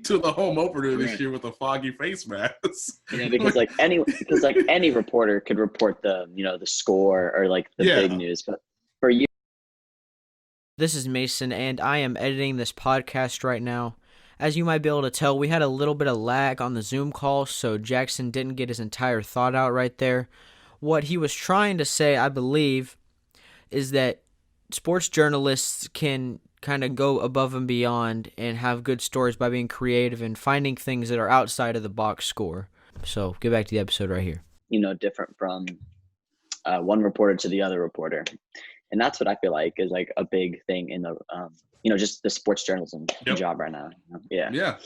to the home opener this year with a foggy face mask. Yeah, because any reporter could report the, you know, the score or like the big news, but for you. This is Mason, and I am editing this podcast right now. As you might be able to tell, we had a little bit of lag on the Zoom call, so Jackson didn't get his entire thought out right there. What he was trying to say, I believe, is that sports journalists can kind of go above and beyond and have good stories by being creative and finding things that are outside of the box score. So get back to the episode right here. You know, different from one reporter to the other reporter. And that's what I feel like is like a big thing in the, you know, just the sports journalism job right now. Yeah. Yeah.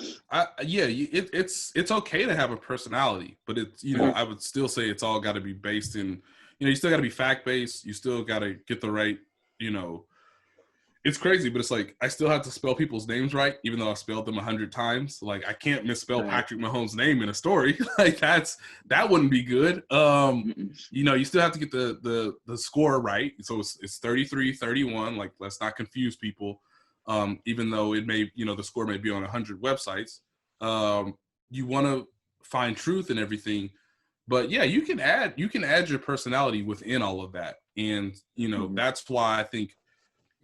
It's okay to have a personality, but it's, you know, I would still say it's all got to be based in, you know, you still got to be fact-based. You still got to get the right, you know, it's crazy, but it's like I still have to spell people's names right, even though I spelled them 100 times. Like I can't misspell Patrick Mahomes' name in a story. Like that wouldn't be good. You know, you still have to get the score right. So it's 33-31. Like let's not confuse people. Even though it may, you know, the score may be on 100 websites. You want to find truth in everything, but yeah, you can add your personality within all of that, and you know that's why I think.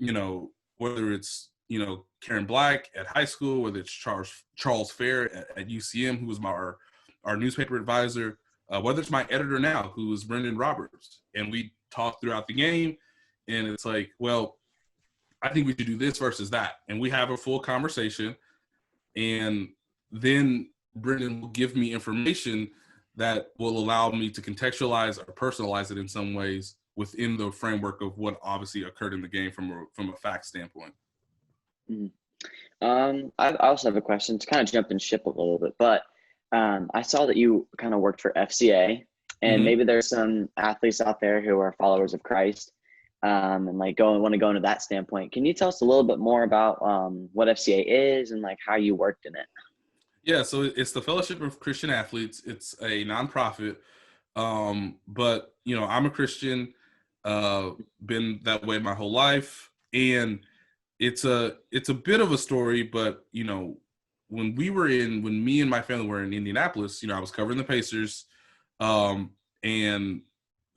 You know, whether it's, you know, Karen Black at high school, whether it's Charles Fair at UCM, who was our newspaper advisor, whether it's my editor now, who is Brendan Roberts. And we talk throughout the game, and it's like, well, I think we should do this versus that. And we have a full conversation, and then Brendan will give me information that will allow me to contextualize or personalize it in some ways within the framework of what obviously occurred in the game from a fact standpoint. I also have a question to kind of jump and ship a little bit, but I saw that you kind of worked for FCA, and maybe there's some athletes out there who are followers of Christ and like want to go into that standpoint. Can you tell us a little bit more about what FCA is and like how you worked in it? Yeah, so it's the Fellowship of Christian Athletes. It's a nonprofit, but you know, I'm a Christian. Been that way my whole life, and it's a bit of a story, but you know, when me and my family were in Indianapolis, you know, I was covering the Pacers, and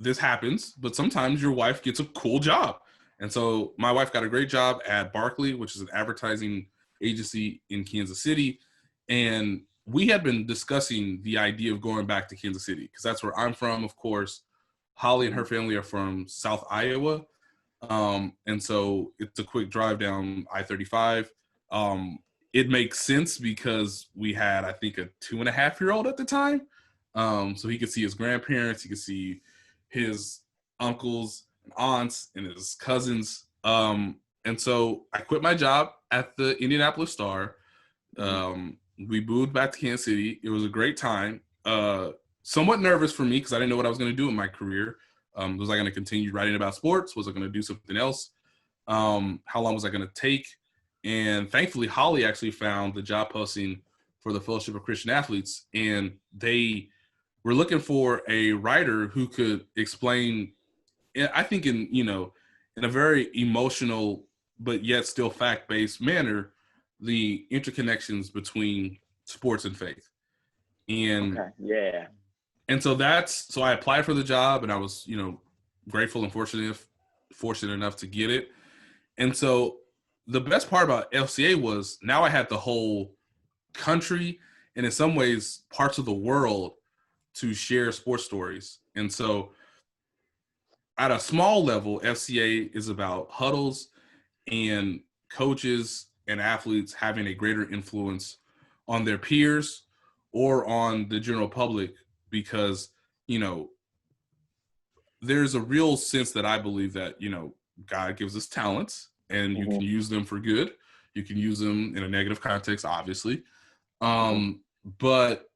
this happens, but sometimes your wife gets a cool job, and so my wife got a great job at Barkley, which is an advertising agency in Kansas City, and we had been discussing the idea of going back to Kansas City because that's where I'm from, of course. Holly and her family are from South Iowa. And so it's a quick drive down I-35. It makes sense because we had, I think, a 2.5-year-old at the time. So he could see his grandparents, he could see his uncles and aunts and his cousins. And so I quit my job at the Indianapolis Star. We moved back to Kansas City. It was a great time. Somewhat nervous for me because I didn't know what I was going to do in my career. Was I going to continue writing about sports? Was I going to do something else? How long was I going to take? And thankfully, Holly actually found the job posting for the Fellowship of Christian Athletes, and they were looking for a writer who could explain, I think in a very emotional but yet still fact-based manner, the interconnections between sports and faith. And And so I applied for the job, and I was, you know, grateful and fortunate enough to get it. And so the best part about FCA was now I had the whole country and in some ways parts of the world to share sports stories. And so at a small level, FCA is about huddles and coaches and athletes having a greater influence on their peers or on the general public because, you know, there's a real sense that I believe that, you know, God gives us talents and you can use them for good. You can use them in a negative context, obviously. But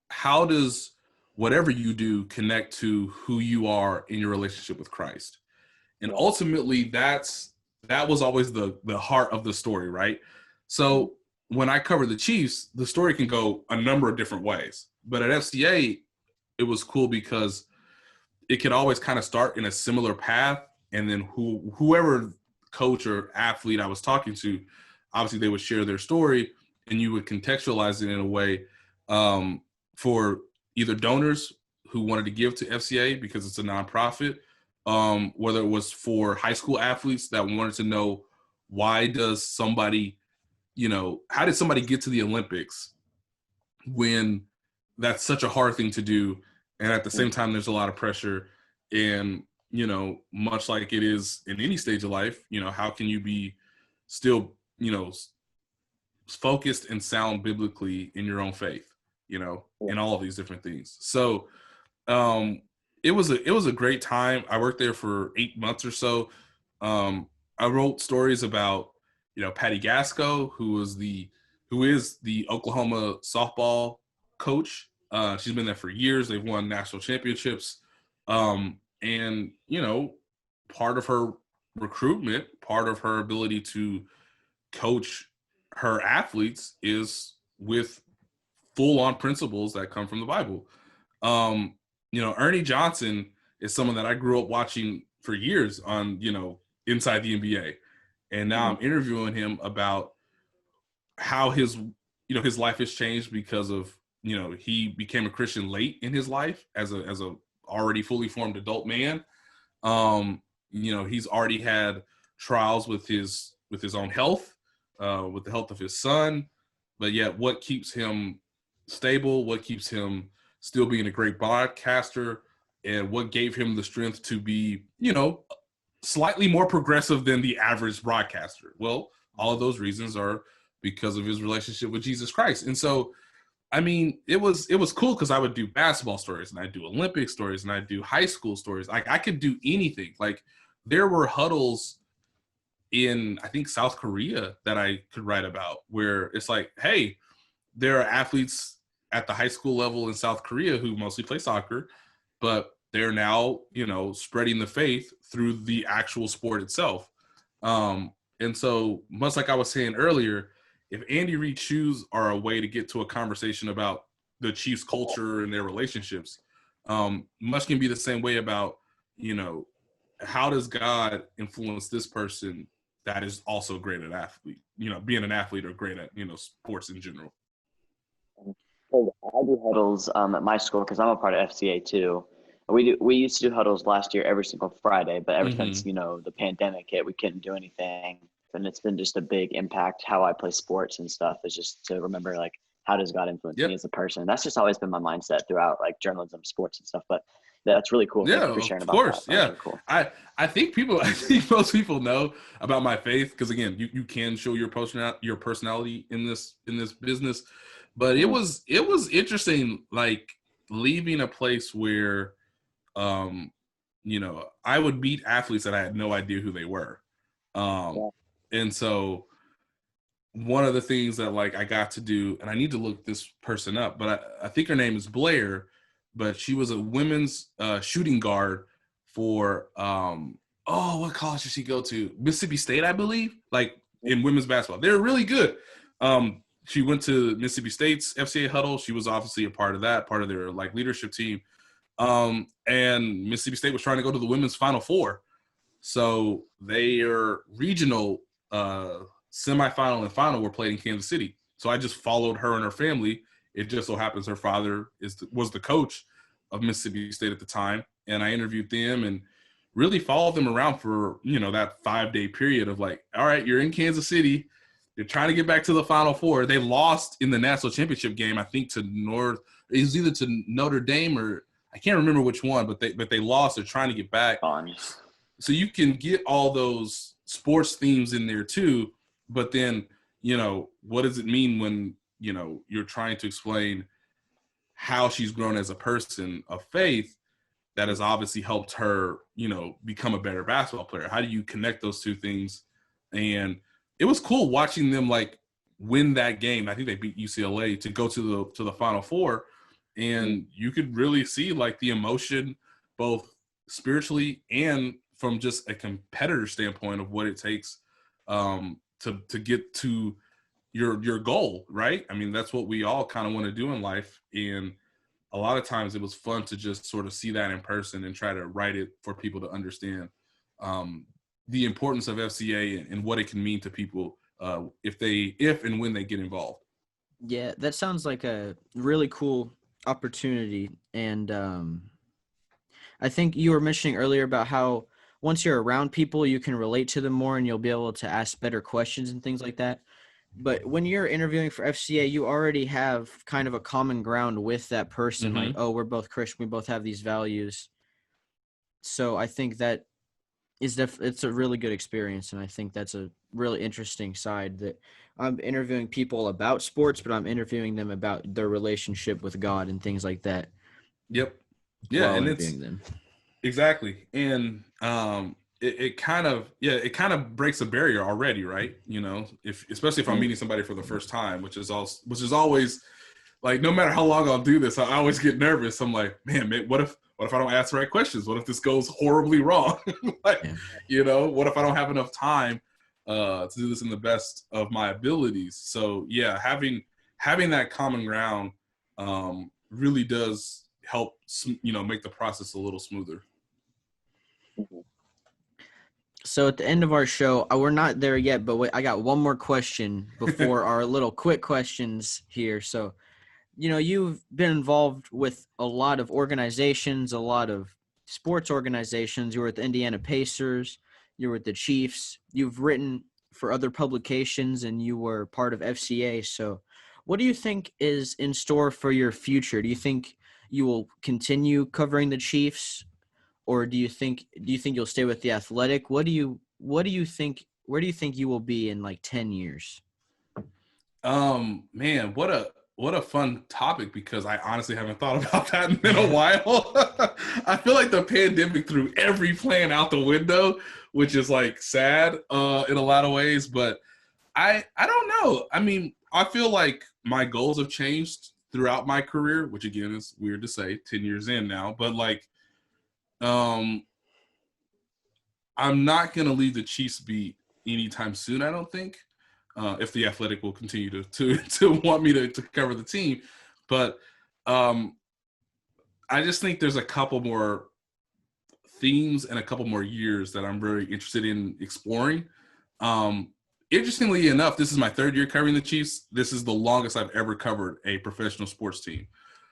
how does whatever you do connect to who you are in your relationship with Christ? And ultimately, that was always the heart of the story, right? So when I cover the Chiefs, the story can go a number of different ways. But at FCA, it was cool because it could always kind of start in a similar path. And then whoever coach or athlete I was talking to, obviously they would share their story and you would contextualize it in a way for either donors who wanted to give to FCA because it's a nonprofit, whether it was for high school athletes that wanted to know why does somebody, you know, how did somebody get to the Olympics when that's such a hard thing to do? And at the same time, there's a lot of pressure. And, you know, much like it is in any stage of life, you know, how can you be still, you know, focused and sound biblically in your own faith, you know, in all of these different things. So it was a great time. I worked there for 8 months or so. I wrote stories about, you know, Patty Gasco, who is the Oklahoma softball coach. She's been there for years. They've won national championships. And, you know, part of her recruitment, part of her ability to coach her athletes is with full-on principles that come from the Bible. You know, Ernie Johnson is someone that I grew up watching for years on, you know, Inside the NBA. And now I'm interviewing him about how his life has changed because of, you know, he became a Christian late in his life as a already fully formed adult man. You know, he's already had trials with his own health, with the health of his son, but yet what keeps him stable, what keeps him still being a great broadcaster, and what gave him the strength to be, you know, slightly more progressive than the average broadcaster? Well, all of those reasons are because of his relationship with Jesus Christ. And so, I mean, it was cool because I would do basketball stories and I'd do Olympic stories and I'd do high school stories. Like I could do anything. Like there were huddles in, I think, South Korea that I could write about where it's like, hey, there are athletes at the high school level in South Korea who mostly play soccer, but they're now, you know, spreading the faith through the actual sport itself. And so much like I was saying earlier, if Andy Reid shoes are a way to get to a conversation about the Chiefs culture and their relationships, much can be the same way about, you know, how does God influence this person that is also great at athlete, you know, being an athlete or great at, you know, sports in general. So I do huddles at my school because I'm a part of FCA too. We used to do huddles last year every single Friday, but ever since, you know, the pandemic hit, we couldn't do anything. And it's been just a big impact how I play sports and stuff, is just to remember, like, how does God influence me as a person? That's just always been my mindset throughout, like, journalism, sports and stuff. But that's really cool. Yeah, Thank you for sharing of about course. that. Yeah. Really cool. I think most people know about my faith because, again, you can show your personality in this business. But it was interesting, like, leaving a place where, you know, I would meet athletes that I had no idea who they were. And so one of the things that, like, I got to do, and I need to look this person up, but I think her name is Blair, but she was a women's shooting guard for, what college did she go to? Mississippi State, I believe, like, in women's basketball. They're really good. She went to Mississippi State's FCA huddle. She was obviously a part of that, part of their, like, leadership team. And Mississippi State was trying to go to the women's Final Four. So their regional semifinal and final were played in Kansas City. So I just followed her and her family. It just so happens her father was the coach of Mississippi State at the time. And I interviewed them, and really followed them around for, that 5-day period of like, all right, you're in Kansas City. You're trying to get back to the Final Four. They lost in the national championship game, I think, it was either to Notre Dame or I can't remember which one, but they lost. They're trying to get back. So you can get all those sports themes in there too, but then, what does it mean when, you're trying to explain how she's grown as a person of faith that has obviously helped her, become a better basketball player? How do you connect those two things? And it was cool watching them like win that game. I think they beat UCLA to go to the Final Four. And you could really see like the emotion, both spiritually and from just a competitor standpoint of what it takes to get to your goal, right? I mean, that's what we all kind of want to do in life. And a lot of times it was fun to just sort of see that in person and try to write it for people to understand the importance of FCA and what it can mean to people if and when they get involved. Yeah, that sounds like a really cool opportunity. And I think you were mentioning earlier about how once you're around people, you can relate to them more and you'll be able to ask better questions and things like that. But when you're interviewing for FCA, you already have kind of a common ground with that person. Like, oh, we're both Christian. We both have these values. So I think that it's a really good experience. And I think that's a really interesting side that I'm interviewing people about sports, but I'm interviewing them about their relationship with God and things like that. Yep. Yeah. And it's them. Exactly. And it kind of breaks a barrier already, right? Especially if I'm meeting somebody for the first time, which is always like, no matter how long I'll do this, I always get nervous. I'm like, man, what if I don't ask the right questions? What if this goes horribly wrong? What if I don't have enough time to do this in the best of my abilities? So yeah, having that common ground really does help, make the process a little smoother. So at the end of our show, we're not there yet, but wait, I got one more question before our little quick questions here. So, you've been involved with a lot of organizations, a lot of sports organizations. You were with the Indiana Pacers. You were with the Chiefs. You've written for other publications, and you were part of FCA. So what do you think is in store for your future? Do you think you will continue covering the Chiefs? Or do you think you'll stay with the Athletic? What do you think? Where do you think you will be in like 10 years? Man, what a fun topic, because I honestly haven't thought about that in a while. I feel like the pandemic threw every plan out the window, which is like sad in a lot of ways. But I don't know. I mean, I feel like my goals have changed throughout my career, which again is weird to say 10 years in now, but like, I'm not going to leave the Chiefs beat anytime soon, I don't think, if the Athletic will continue to want me to cover the team. But I just think there's a couple more themes and a couple more years that I'm very interested in exploring. Interestingly enough, this is my third year covering the Chiefs. This is the longest I've ever covered a professional sports team.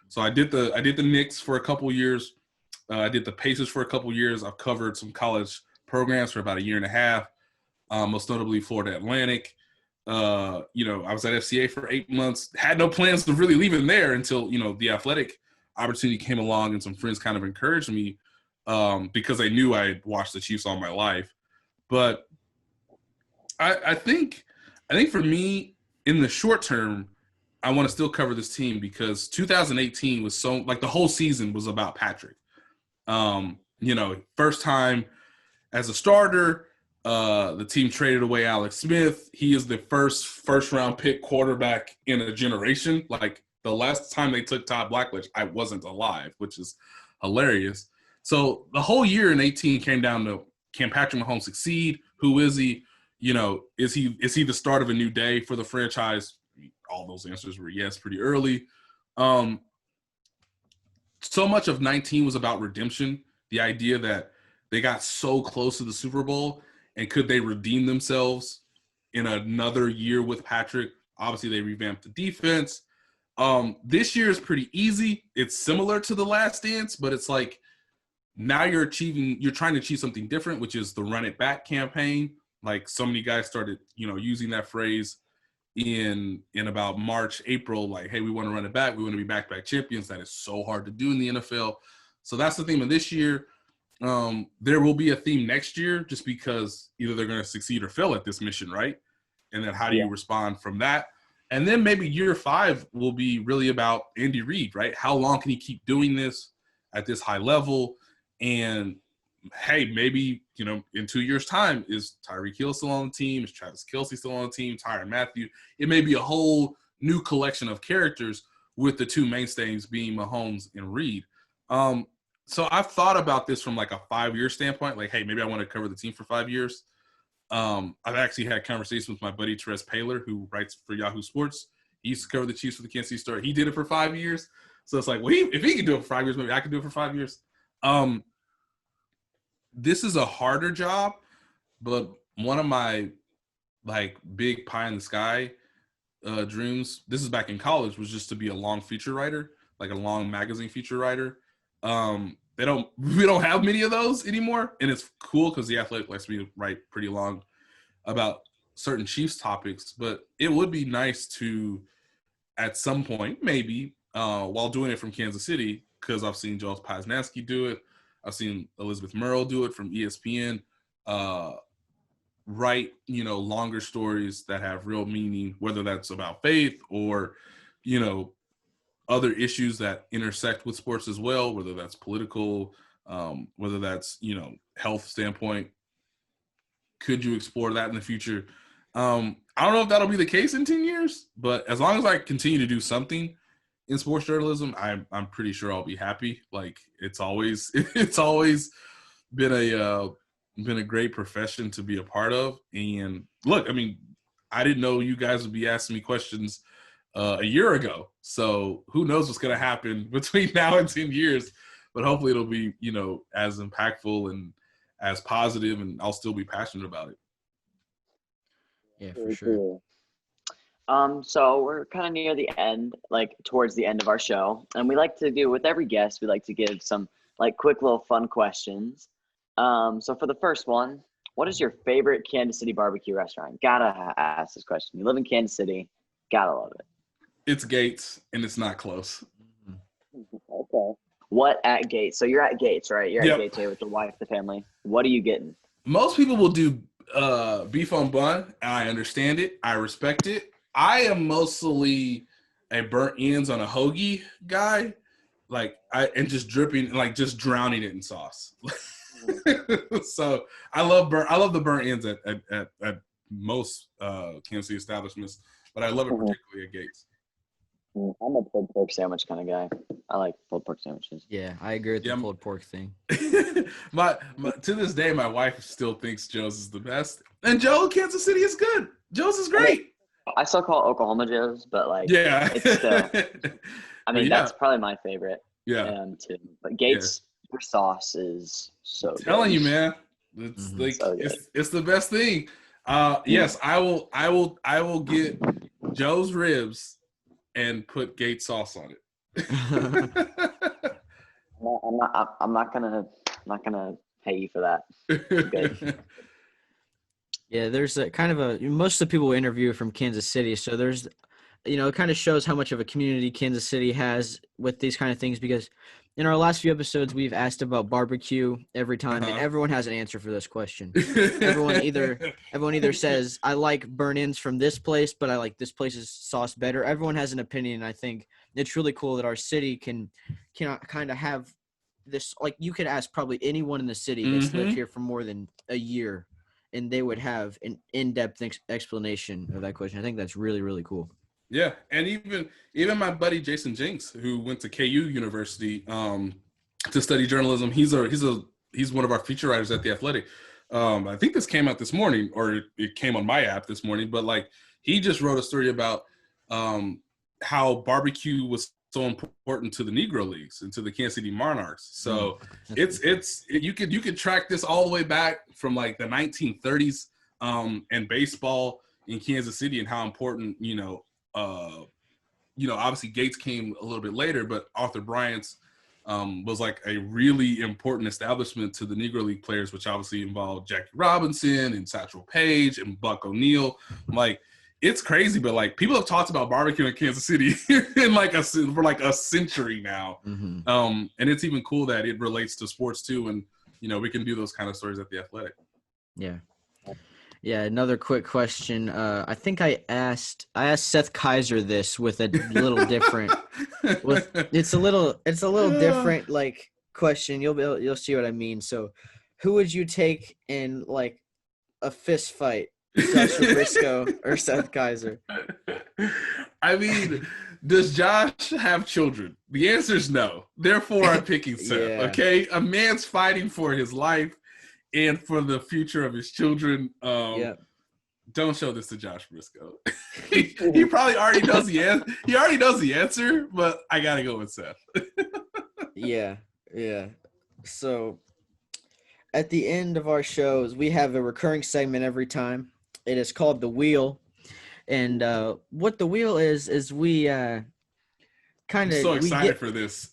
So I did the Knicks for a couple years. I did the Pacers for a couple years. I've covered some college programs for about a year and a half, most notably Florida Atlantic. I was at FCA for 8 months, had no plans to really leave in there until, the Athletic opportunity came along and some friends kind of encouraged me because they knew I had watched the Chiefs all my life. But I think for me, in the short term, I want to still cover this team because 2018 was so, like, the whole season was about Patrick. First time as a starter, the team traded away Alex Smith. He is the first round pick quarterback in a generation. Like, the last time they took Todd Blackledge, I wasn't alive, which is hilarious. So the whole year in 18 came down to, can Patrick Mahomes succeed? Who is he? Is he the start of a new day for the franchise? All those answers were yes, pretty early. So much of 19 was about redemption, the idea that they got so close to the Super Bowl, and could they redeem themselves in another year with Patrick? Obviously, they revamped the defense. This year is pretty easy. It's similar to The Last Dance, but it's like now you're trying to achieve something different, which is the run it back campaign. Like so many guys started, using that phrase in about March, April, like, hey, we want to run it back. We want to be back-to-back champions. That is so hard to do in the NFL. So that's the theme of this year. There will be a theme next year just because either they're going to succeed or fail at this mission, right? And then how do you respond from that? And then maybe year 5 will be really about Andy Reid, right? How long can he keep doing this at this high level? And, hey, maybe, in 2 years' time, is Tyreek Hill still on the team? Is Travis Kelce still on the team? Tyrann Mathieu? It may be a whole new collection of characters with the two mainstays being Mahomes and Reid. So I've thought about this from like a 5-year standpoint. Like, hey, maybe I want to cover the team for 5 years. I've actually had conversations with my buddy Terez Paylor, who writes for Yahoo Sports. He used to cover the Chiefs for the Kansas City Star. He did it for 5 years. So it's like, well, if he can do it for 5 years, maybe I can do it for 5 years. This is a harder job, but one of my like big pie in the sky dreams, this is back in college, was just to be a long feature writer, like a long magazine feature writer. We don't have many of those anymore, and it's cool because The Athletic lets me write pretty long about certain Chiefs topics. But it would be nice to, at some point, maybe while doing it from Kansas City, because I've seen Joel Posnanski do it, I've seen Elizabeth Murrow do it from ESPN. Write longer stories that have real meaning, whether that's about faith or other issues that intersect with sports as well, whether that's political, whether that's, health standpoint. Could you explore that in the future? I don't know if that'll be the case in 10 years, but as long as I continue to do something in sports journalism, I'm pretty sure I'll be happy. Like it's always been a great profession to be a part of. And look, I mean, I didn't know you guys would be asking me questions a year ago. So who knows what's going to happen between now and 10 years, but hopefully it'll be, as impactful and as positive, and I'll still be passionate about it. Yeah, for sure. So we're kind of near the end, like towards the end of our show. And we like to do with every guest, we like to give some like quick little fun questions. So for the first one, what is your favorite Kansas City barbecue restaurant? Gotta ask this question. You live in Kansas City, gotta love it. It's Gates, and it's not close. Okay. What at Gates? So you're at Gates, right? You're at Gates here with the wife, the family. What are you getting? Most people will do beef on bun. I understand it. I respect it. I am mostly a burnt ends on a hoagie guy, and just dripping, like just drowning it in sauce. So I love the burnt ends at most Kansas City establishments, but I love it particularly at Gates. I'm a pulled pork sandwich kind of guy. I like pulled pork sandwiches. Yeah, I agree with the pulled pork thing. my to this day, my wife still thinks Joe's is the best, and Joe Kansas City is good. Joe's is great. I still call it Oklahoma Joe's, but it's still. I mean, that's probably my favorite. Yeah. Too. But Gates, their sauce is so good. Telling you, man, it's it's the best thing. Yes, I will get Joe's ribs and put Gates sauce on it. I'm not gonna pay you for that. Yeah, there's a kind of most of the people we interview are from Kansas City, so there's, it kind of shows how much of a community Kansas City has with these kind of things, because in our last few episodes, we've asked about barbecue every time, and everyone has an answer for this question. Everyone either says, I like burnt ends from this place, but I like this place's sauce better. Everyone has an opinion, and I think it's really cool that our city can kind of have this. Like, you could ask probably anyone in the city that's lived here for more than a year, and they would have an in-depth explanation of that question. I think that's really, really cool. Yeah, and even my buddy Jason Jenks, who went to KU University to study journalism, he's one of our feature writers at The Athletic. I think this came out this morning, or it came on my app this morning, but he just wrote a story about how barbecue was so important to the Negro Leagues and to the Kansas City Monarchs. So you could track this all the way back from the 1930s and baseball in Kansas City, and how important obviously Gates came a little bit later, but Arthur Bryant's was like a really important establishment to the Negro League players, which obviously involved Jackie Robinson and Satchel Paige and Buck O'Neil. Like, it's crazy, but like people have talked about barbecue in Kansas City for like a century now. Mm-hmm. And it's even cool that it relates to sports too. And, you know, we can do those kind of stories at The Athletic. Yeah. Yeah, another quick question. I think I asked Seth Kaiser this with a little different. It's a little different like question. You'll see what I mean. So, who would you take in like a fist fight, Josh Briscoe or Seth Kaiser? I mean, does Josh have children? The answer is no. Therefore, I'm picking Seth. Yeah. Okay, a man's fighting for his life and for the future of his children. Don't show this to Josh Briscoe. he probably already knows the answer. He already knows the answer, but I gotta go with Seth. Yeah. So, at the end of our shows, we have a recurring segment every time. It is called The Wheel. And what The Wheel is we kind of – I'm so excited for this.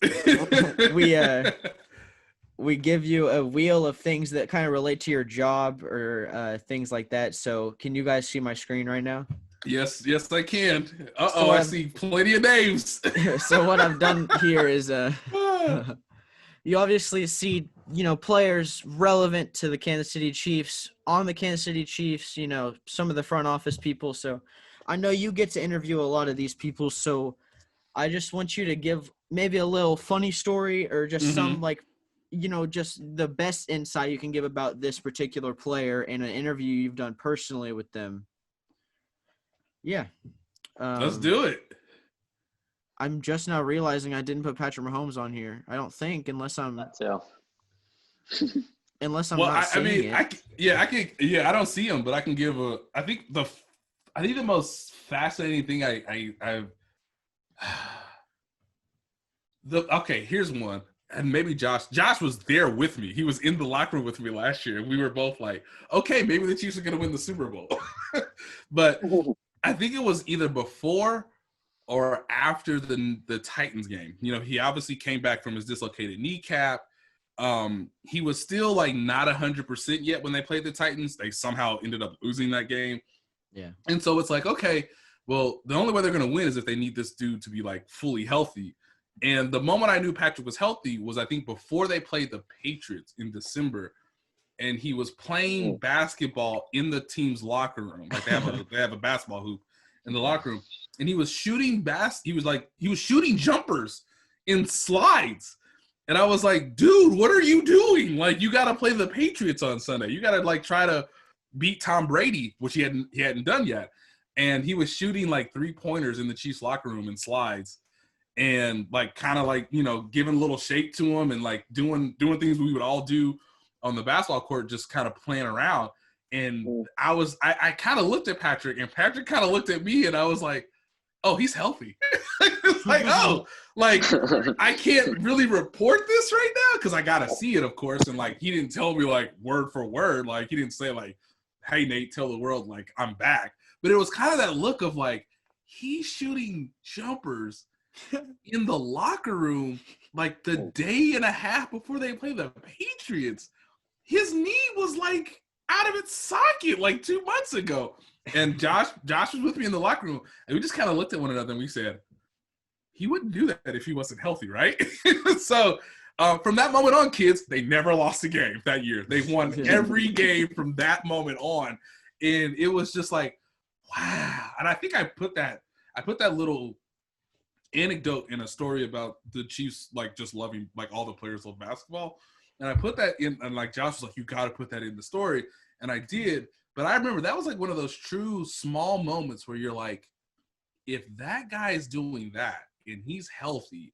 we give you a wheel of things that kind of relate to your job or things like that. So can you guys see my screen right now? Yes, I can. So I see plenty of names. So what I've done here is you obviously see, you know, players relevant to the Kansas City Chiefs, on the Kansas City Chiefs, you know, some of the front office people. So I know you get to interview a lot of these people. So I just want you to give maybe a little funny story or just some like, you know, just the best insight you can give about this particular player in an interview you've done personally with them. Yeah. Let's do it. I'm just now realizing I didn't put Patrick Mahomes on here. I don't think, unless I'm not seeing it. I don't see him, but I can give I think the most fascinating thing here's one. And maybe Josh was there with me. He was in the locker room with me last year. And we were both like, okay, maybe the Chiefs are going to win the Super Bowl. But I think it was either before or after the Titans game. You know, he obviously came back from his dislocated kneecap. He was still like not 100% yet when they played the Titans. They somehow ended up losing that game. Yeah. And so it's like, okay, well, the only way they're going to win is if they need this dude to be like fully healthy. And the moment I knew Patrick was healthy was, I think, before they played the Patriots in December, and he was playing basketball in the team's locker room. Like they have a basketball hoop in the locker room, and he was shooting he was shooting jumpers in slides. And I was like, dude, what are you doing? Like, you got to play the Patriots on Sunday. You got to like try to beat Tom Brady, which he hadn't done yet. And he was shooting like 3-pointers in the Chiefs locker room in slides. And like kind of like, you know, giving a little shake to him and like doing things we would all do on the basketball court, just kind of playing around. And I kind of looked at Patrick, and Patrick kind of looked at me, and I was like, oh, he's healthy. It's like, oh, like I can't really report this right now because I gotta see it, of course. And like he didn't tell me like word for word, like he didn't say like, hey Nate, tell the world like I'm back. But it was kind of that look of like he's shooting jumpers in the locker room like the day and a half before they play the Patriots. His knee was like out of its socket like 2 months ago. And Josh was with me in the locker room, and we just kind of looked at one another and we said, he wouldn't do that if he wasn't healthy, right? So from that moment on, kids, they never lost a game that year. They won every game from that moment on. And it was just like, wow. And I think I put that little anecdote in a story about the Chiefs, like just loving, like all the players love basketball. And I put that in, and like Josh was like, you got to put that in the story. And I did. But I remember that was like one of those true small moments where you're like, if that guy is doing that and he's healthy,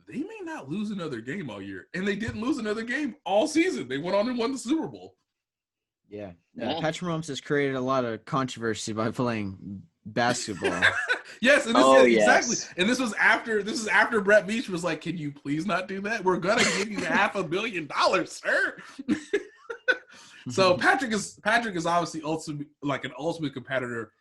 they may not lose another game all year. And they didn't lose another game all season. They went on and won the Super Bowl. Yeah. Patrick Mahomes has created a lot of controversy by playing basketball. Yes, and exactly. And this is after Brett Veach was like, "Can you please not do that? We're gonna give you $500 million, sir." So Patrick is obviously like an ultimate competitor,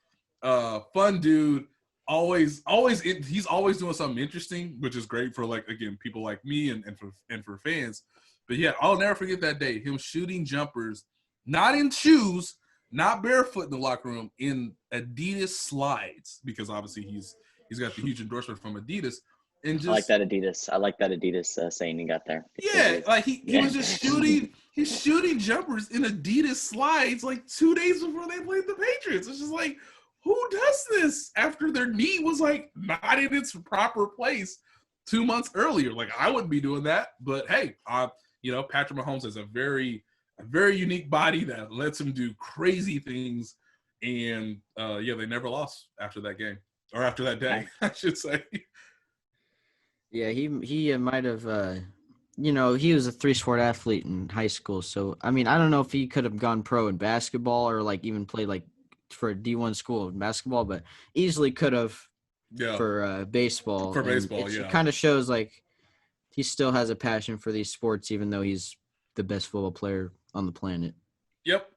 fun dude. He's always doing something interesting, which is great for, like, again, people like me and for fans. But yeah, I'll never forget that day, him shooting jumpers, not in shoes, not barefoot in the locker room, in Adidas slides, because obviously he's got the huge endorsement from Adidas. And just, I like that Adidas saying he got there. Yeah, like he was just shooting jumpers in Adidas slides like 2 days before they played the Patriots. It's just like, who does this after their knee was like not in its proper place 2 months earlier? Like, I wouldn't be doing that. But hey, Patrick Mahomes has a very unique body that lets him do crazy things. And they never lost after that game, or after that day, I should say. Yeah, he might have, he was a 3-sport athlete in high school. So, I mean, I don't know if he could have gone pro in basketball or, like, even played, like, for a D1 school in basketball, but easily could have for baseball. For baseball, It kind of shows, like, he still has a passion for these sports, even though he's the best football player on the planet. Yep.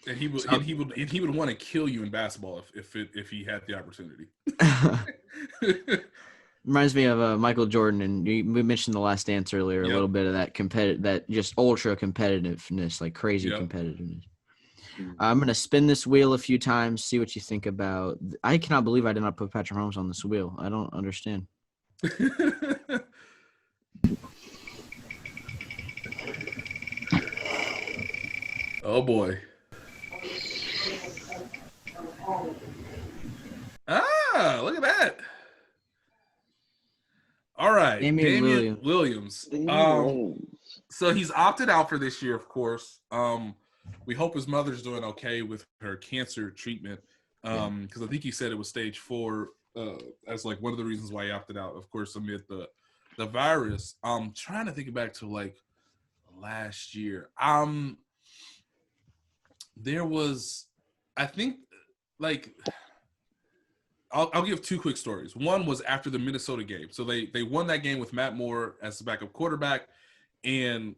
And he would want to kill you in basketball if he had the opportunity. Reminds me of Michael Jordan, and we mentioned The Last Dance earlier. A little bit of that that just ultra competitiveness, like crazy competitiveness. I'm gonna spin this wheel a few times, see what you think about. I cannot believe I did not put Patrick Mahomes on this wheel. I don't understand. Oh boy. Look at that. All right, Damian Williams. So he's opted out for this year, of course. We hope his mother's doing okay with her cancer treatment, because I think he said it was stage 4, as like one of the reasons why he opted out, of course, amid the virus. I'm trying to think back to like last year. There was, I think, like, I'll give 2 quick stories. One was after the Minnesota game. So they won that game with Matt Moore as the backup quarterback. And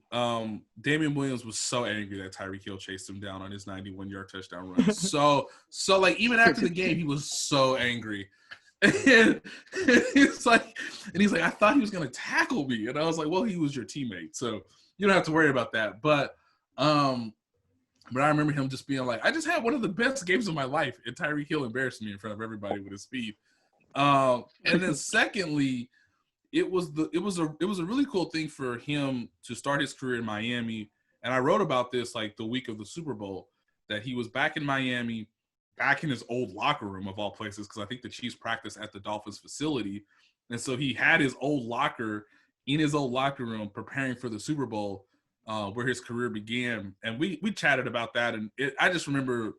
Damian Williams was so angry that Tyreek Hill chased him down on his 91-yard touchdown run. So like, even after the game, he was so angry. And he's like, I thought he was going to tackle me. And I was like, well, he was your teammate, so you don't have to worry about that. But I remember him just being like, I just had one of the best games of my life, and Tyreek Hill embarrassed me in front of everybody with his speed. And then secondly, it was a really cool thing for him to start his career in Miami. And I wrote about this like the week of the Super Bowl, that he was back in Miami, back in his old locker room of all places, because I think the Chiefs practiced at the Dolphins facility. And so he had his old locker in his old locker room preparing for the Super Bowl, where his career began. And we chatted about that. And I just remember,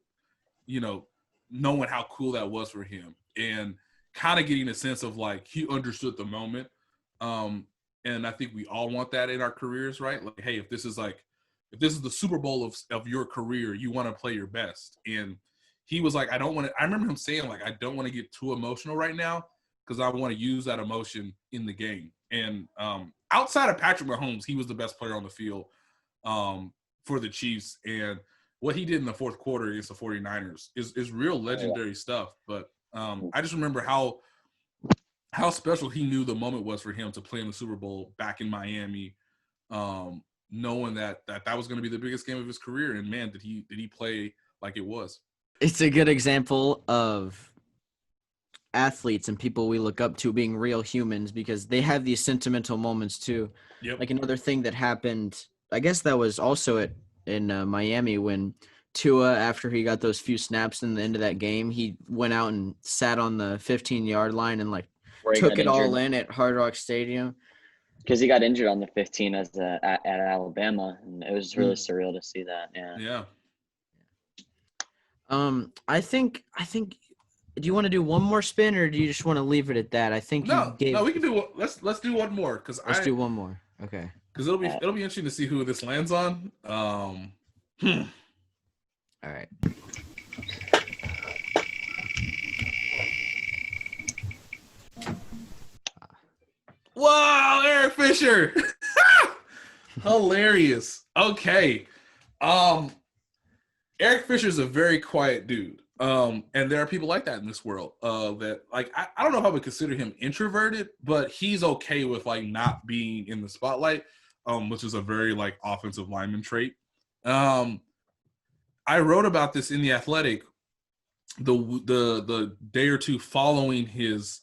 knowing how cool that was for him, and kind of getting a sense of like, he understood the moment. And I think we all want that in our careers, right? Like, hey, if this is the Super Bowl of your career, you want to play your best. And he was like, I remember him saying, like, I don't want to get too emotional right now, because I want to use that emotion in the game. And outside of Patrick Mahomes, he was the best player on the field for the Chiefs. And what he did in the fourth quarter against the 49ers is real legendary stuff. But I just remember how special he knew the moment was for him to play in the Super Bowl back in Miami, knowing that was going to be the biggest game of his career. And man, did he play like it was. It's a good example of athletes and people we look up to being real humans, because they have these sentimental moments too. Yep. Like another thing that happened, I guess that was also in Miami, when Tua, after he got those few snaps in the end of that game, he went out and sat on the 15-yard line and like took it all in at Hard Rock Stadium. Because he got injured on the 15 at Alabama, and it was really surreal to see that. Yeah. I think. Do you want to do one more spin, or do you just want to leave it at that? I think no, we can do. Let's do one more, because let's do one more. Okay. Because it'll be interesting to see who this lands on. All right. Wow, Eric Fisher. Hilarious. Okay. Eric Fisher's a very quiet dude. And there are people like that in this world. That like I don't know if I would consider him introverted, but he's okay with like not being in the spotlight, which is a very like offensive lineman trait. I wrote about this in The Athletic the day or two following his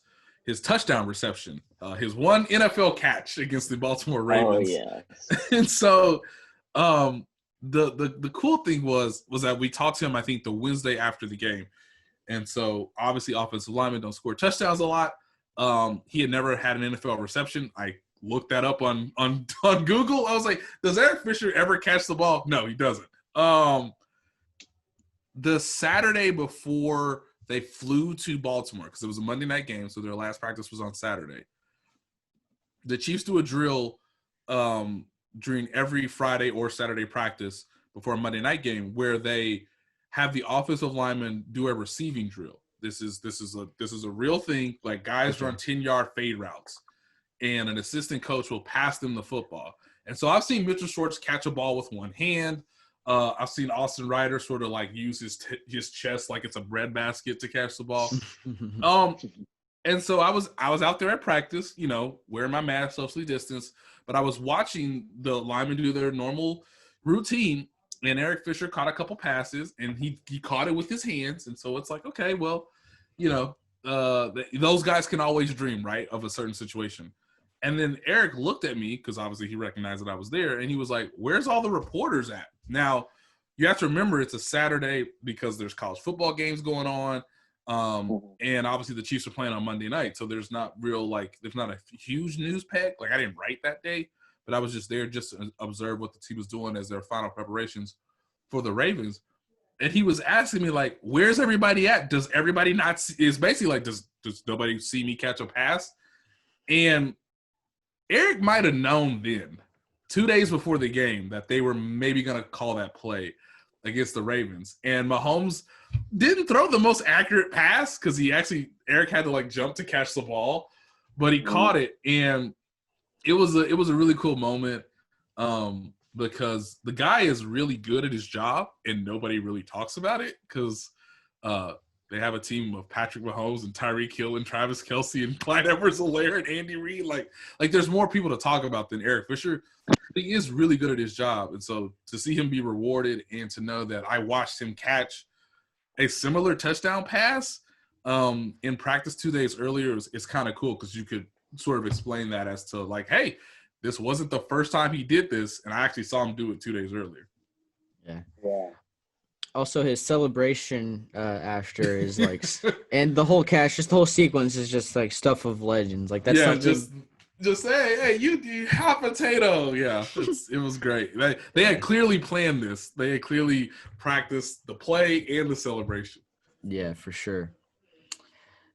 touchdown reception, his one NFL catch against the Baltimore Ravens. Oh yeah. And so the cool thing was that we talked to him, I think, the Wednesday after the game. And so obviously offensive linemen don't score touchdowns a lot. He had never had an NFL reception. I looked that up on Google. I was like, does Eric Fisher ever catch the ball? No, he doesn't. The Saturday before they flew to Baltimore, because it was a Monday night game, so their last practice was on Saturday. The Chiefs do a drill during every Friday or Saturday practice before a Monday night game where they have the offensive linemen do a receiving drill. This is a real thing. Like, guys run 10-yard fade routes, and an assistant coach will pass them the football. And so I've seen Mitchell Schwartz catch a ball with one hand. I've seen Austin Ryder sort of like use his chest like it's a breadbasket to catch the ball. And so I was out there at practice, you know, wearing my mask, socially distanced, but I was watching the linemen do their normal routine, and Eric Fisher caught a couple passes, and he caught it with his hands. And so it's like, okay, well, you know, those guys can always dream, right, of a certain situation. And then Eric looked at me, because obviously he recognized that I was there, and he was like, where's all the reporters at? Now, you have to remember it's a Saturday because there's college football games going on. And obviously the Chiefs are playing on Monday night. So there's not a huge news pack. Like, I didn't write that day, but I was just there just to observe what the team was doing as their final preparations for the Ravens. And he was asking me, like, where's everybody at? Does everybody not see? It's basically like, does nobody see me catch a pass? And Eric might have known then, 2 days before the game, that they were maybe going to call that play against the Ravens. And Mahomes didn't throw the most accurate pass because Eric had to like jump to catch the ball, but he caught it. And it was a really cool moment because the guy is really good at his job and nobody really talks about it because they have a team of Patrick Mahomes and Tyreek Hill and Travis Kelce and Clyde Edwards-Helaire and Andy Reid. Like there's more people to talk about than Eric Fisher. He is really good at his job. And so to see him be rewarded and to know that I watched him catch a similar touchdown pass in practice 2 days earlier is kind of cool because you could sort of explain that as to like, hey, this wasn't the first time he did this, and I actually saw him do it 2 days earlier. Yeah. Also, his celebration after is like, and the whole catch, just the whole sequence is just like stuff of legends. Like that's something. Just hey, you hot potato. Yeah, it was great. They had clearly planned this. They had clearly practiced the play and the celebration. Yeah, for sure.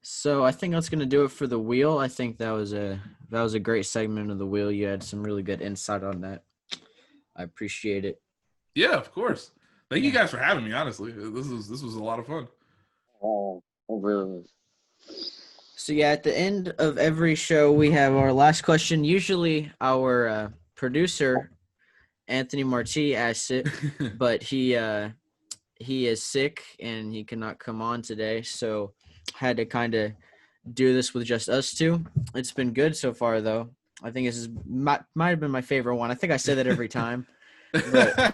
So I think that's gonna do it for the wheel. I think that was a great segment of the wheel. You had some really good insight on that. I appreciate it. Yeah, of course. Thank you guys for having me. Honestly, this was a lot of fun. Oh, really? So yeah, at the end of every show, we have our last question. Usually, our producer, Anthony Marti, asks it, but he is sick and he cannot come on today, so had to kind of do this with just us two. It's been good so far, though. I think might have been my favorite one. I think I say that every time. But,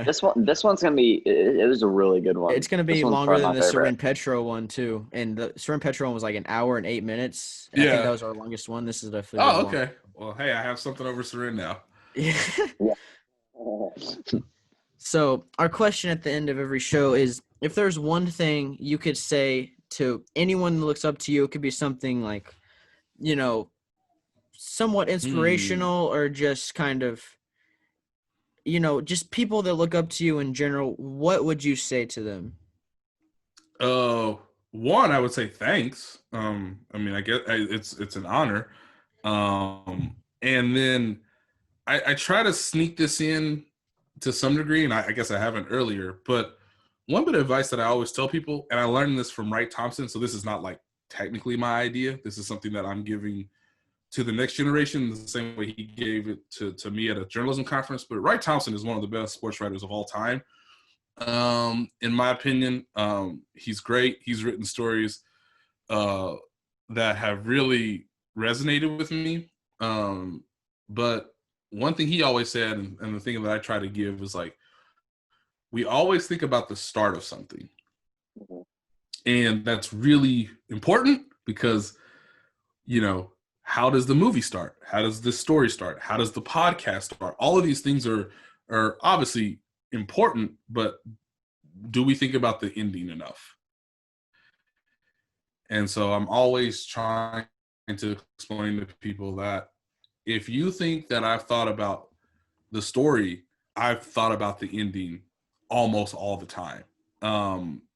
this one's gonna be. It was a really good one. It's gonna be longer than the Seren Petro one too, and the Seren Petro one was like 1 hour and 8 minutes. I think that was our longest one. This is definitely. Oh, okay. Well, hey, I have something over Seren now. So our question at the end of every show is: if there's one thing you could say to anyone that looks up to you, it could be something like, you know, somewhat inspirational or just kind of, you know, just people that look up to you in general, what would you say to them? One, I would say thanks. I mean, I guess it's an honor. And then I try to sneak this in to some degree, and I guess I haven't earlier, but one bit of advice that I always tell people, and I learned this from Wright Thompson, so this is not like technically my idea. This is something that I'm giving to the next generation the same way he gave it to me at a journalism conference. But Wright Thompson is one of the best sports writers of all time. In my opinion, he's great. He's written stories that have really resonated with me. But one thing he always said, and the thing that I try to give is like, we always think about the start of something. And that's really important because, you know, how does the movie start? How does this story start? How does the podcast start? All of these things are obviously important, but do we think about the ending enough? And so I'm always trying to explain to people that if you think that I've thought about the story, I've thought about the ending almost all the time.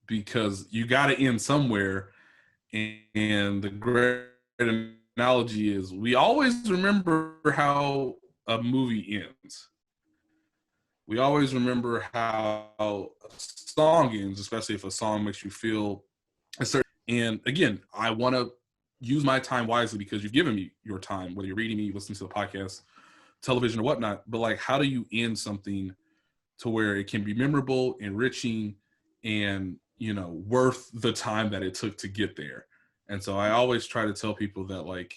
Because you got to end somewhere. And the great analogy is we always remember how a movie ends. We always remember how a song ends, especially if a song makes you feel a certain. And again, I want to use my time wisely because you've given me your time, whether you're reading me, listening to the podcast, television, or whatnot. But like, how do you end something to where it can be memorable, enriching, and, you know, worth the time that it took to get there? And so I always try to tell people that, like,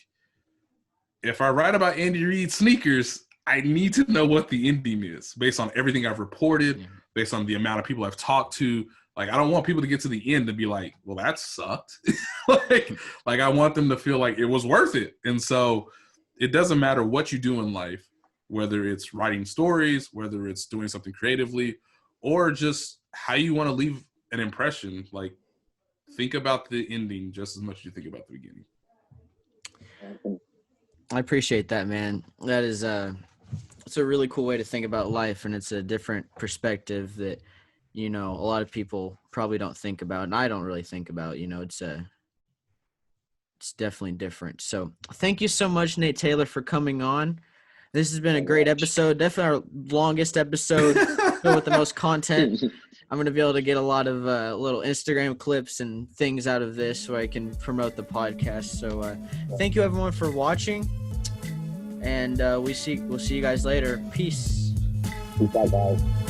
if I write about Andy Reid sneakers, I need to know what the ending is based on everything I've reported, based on the amount of people I've talked to. Like, I don't want people to get to the end and be like, well, that sucked. like I want them to feel like it was worth it. And so it doesn't matter what you do in life, whether it's writing stories, whether it's doing something creatively, or just how you want to leave an impression. Like, think about the ending just as much as you think about the beginning. I appreciate that, man. That is it's a really cool way to think about life, and it's a different perspective that, you know, a lot of people probably don't think about, and I don't really think about. You know, it's definitely different. So thank you so much, Nate Taylor, for coming on. This has been a great episode, definitely our longest episode, with the most content. I'm going to be able to get a lot of little Instagram clips and things out of this so I can promote the podcast. So thank you, everyone, for watching. And we'll see you guys later. Peace. Peace out, guys.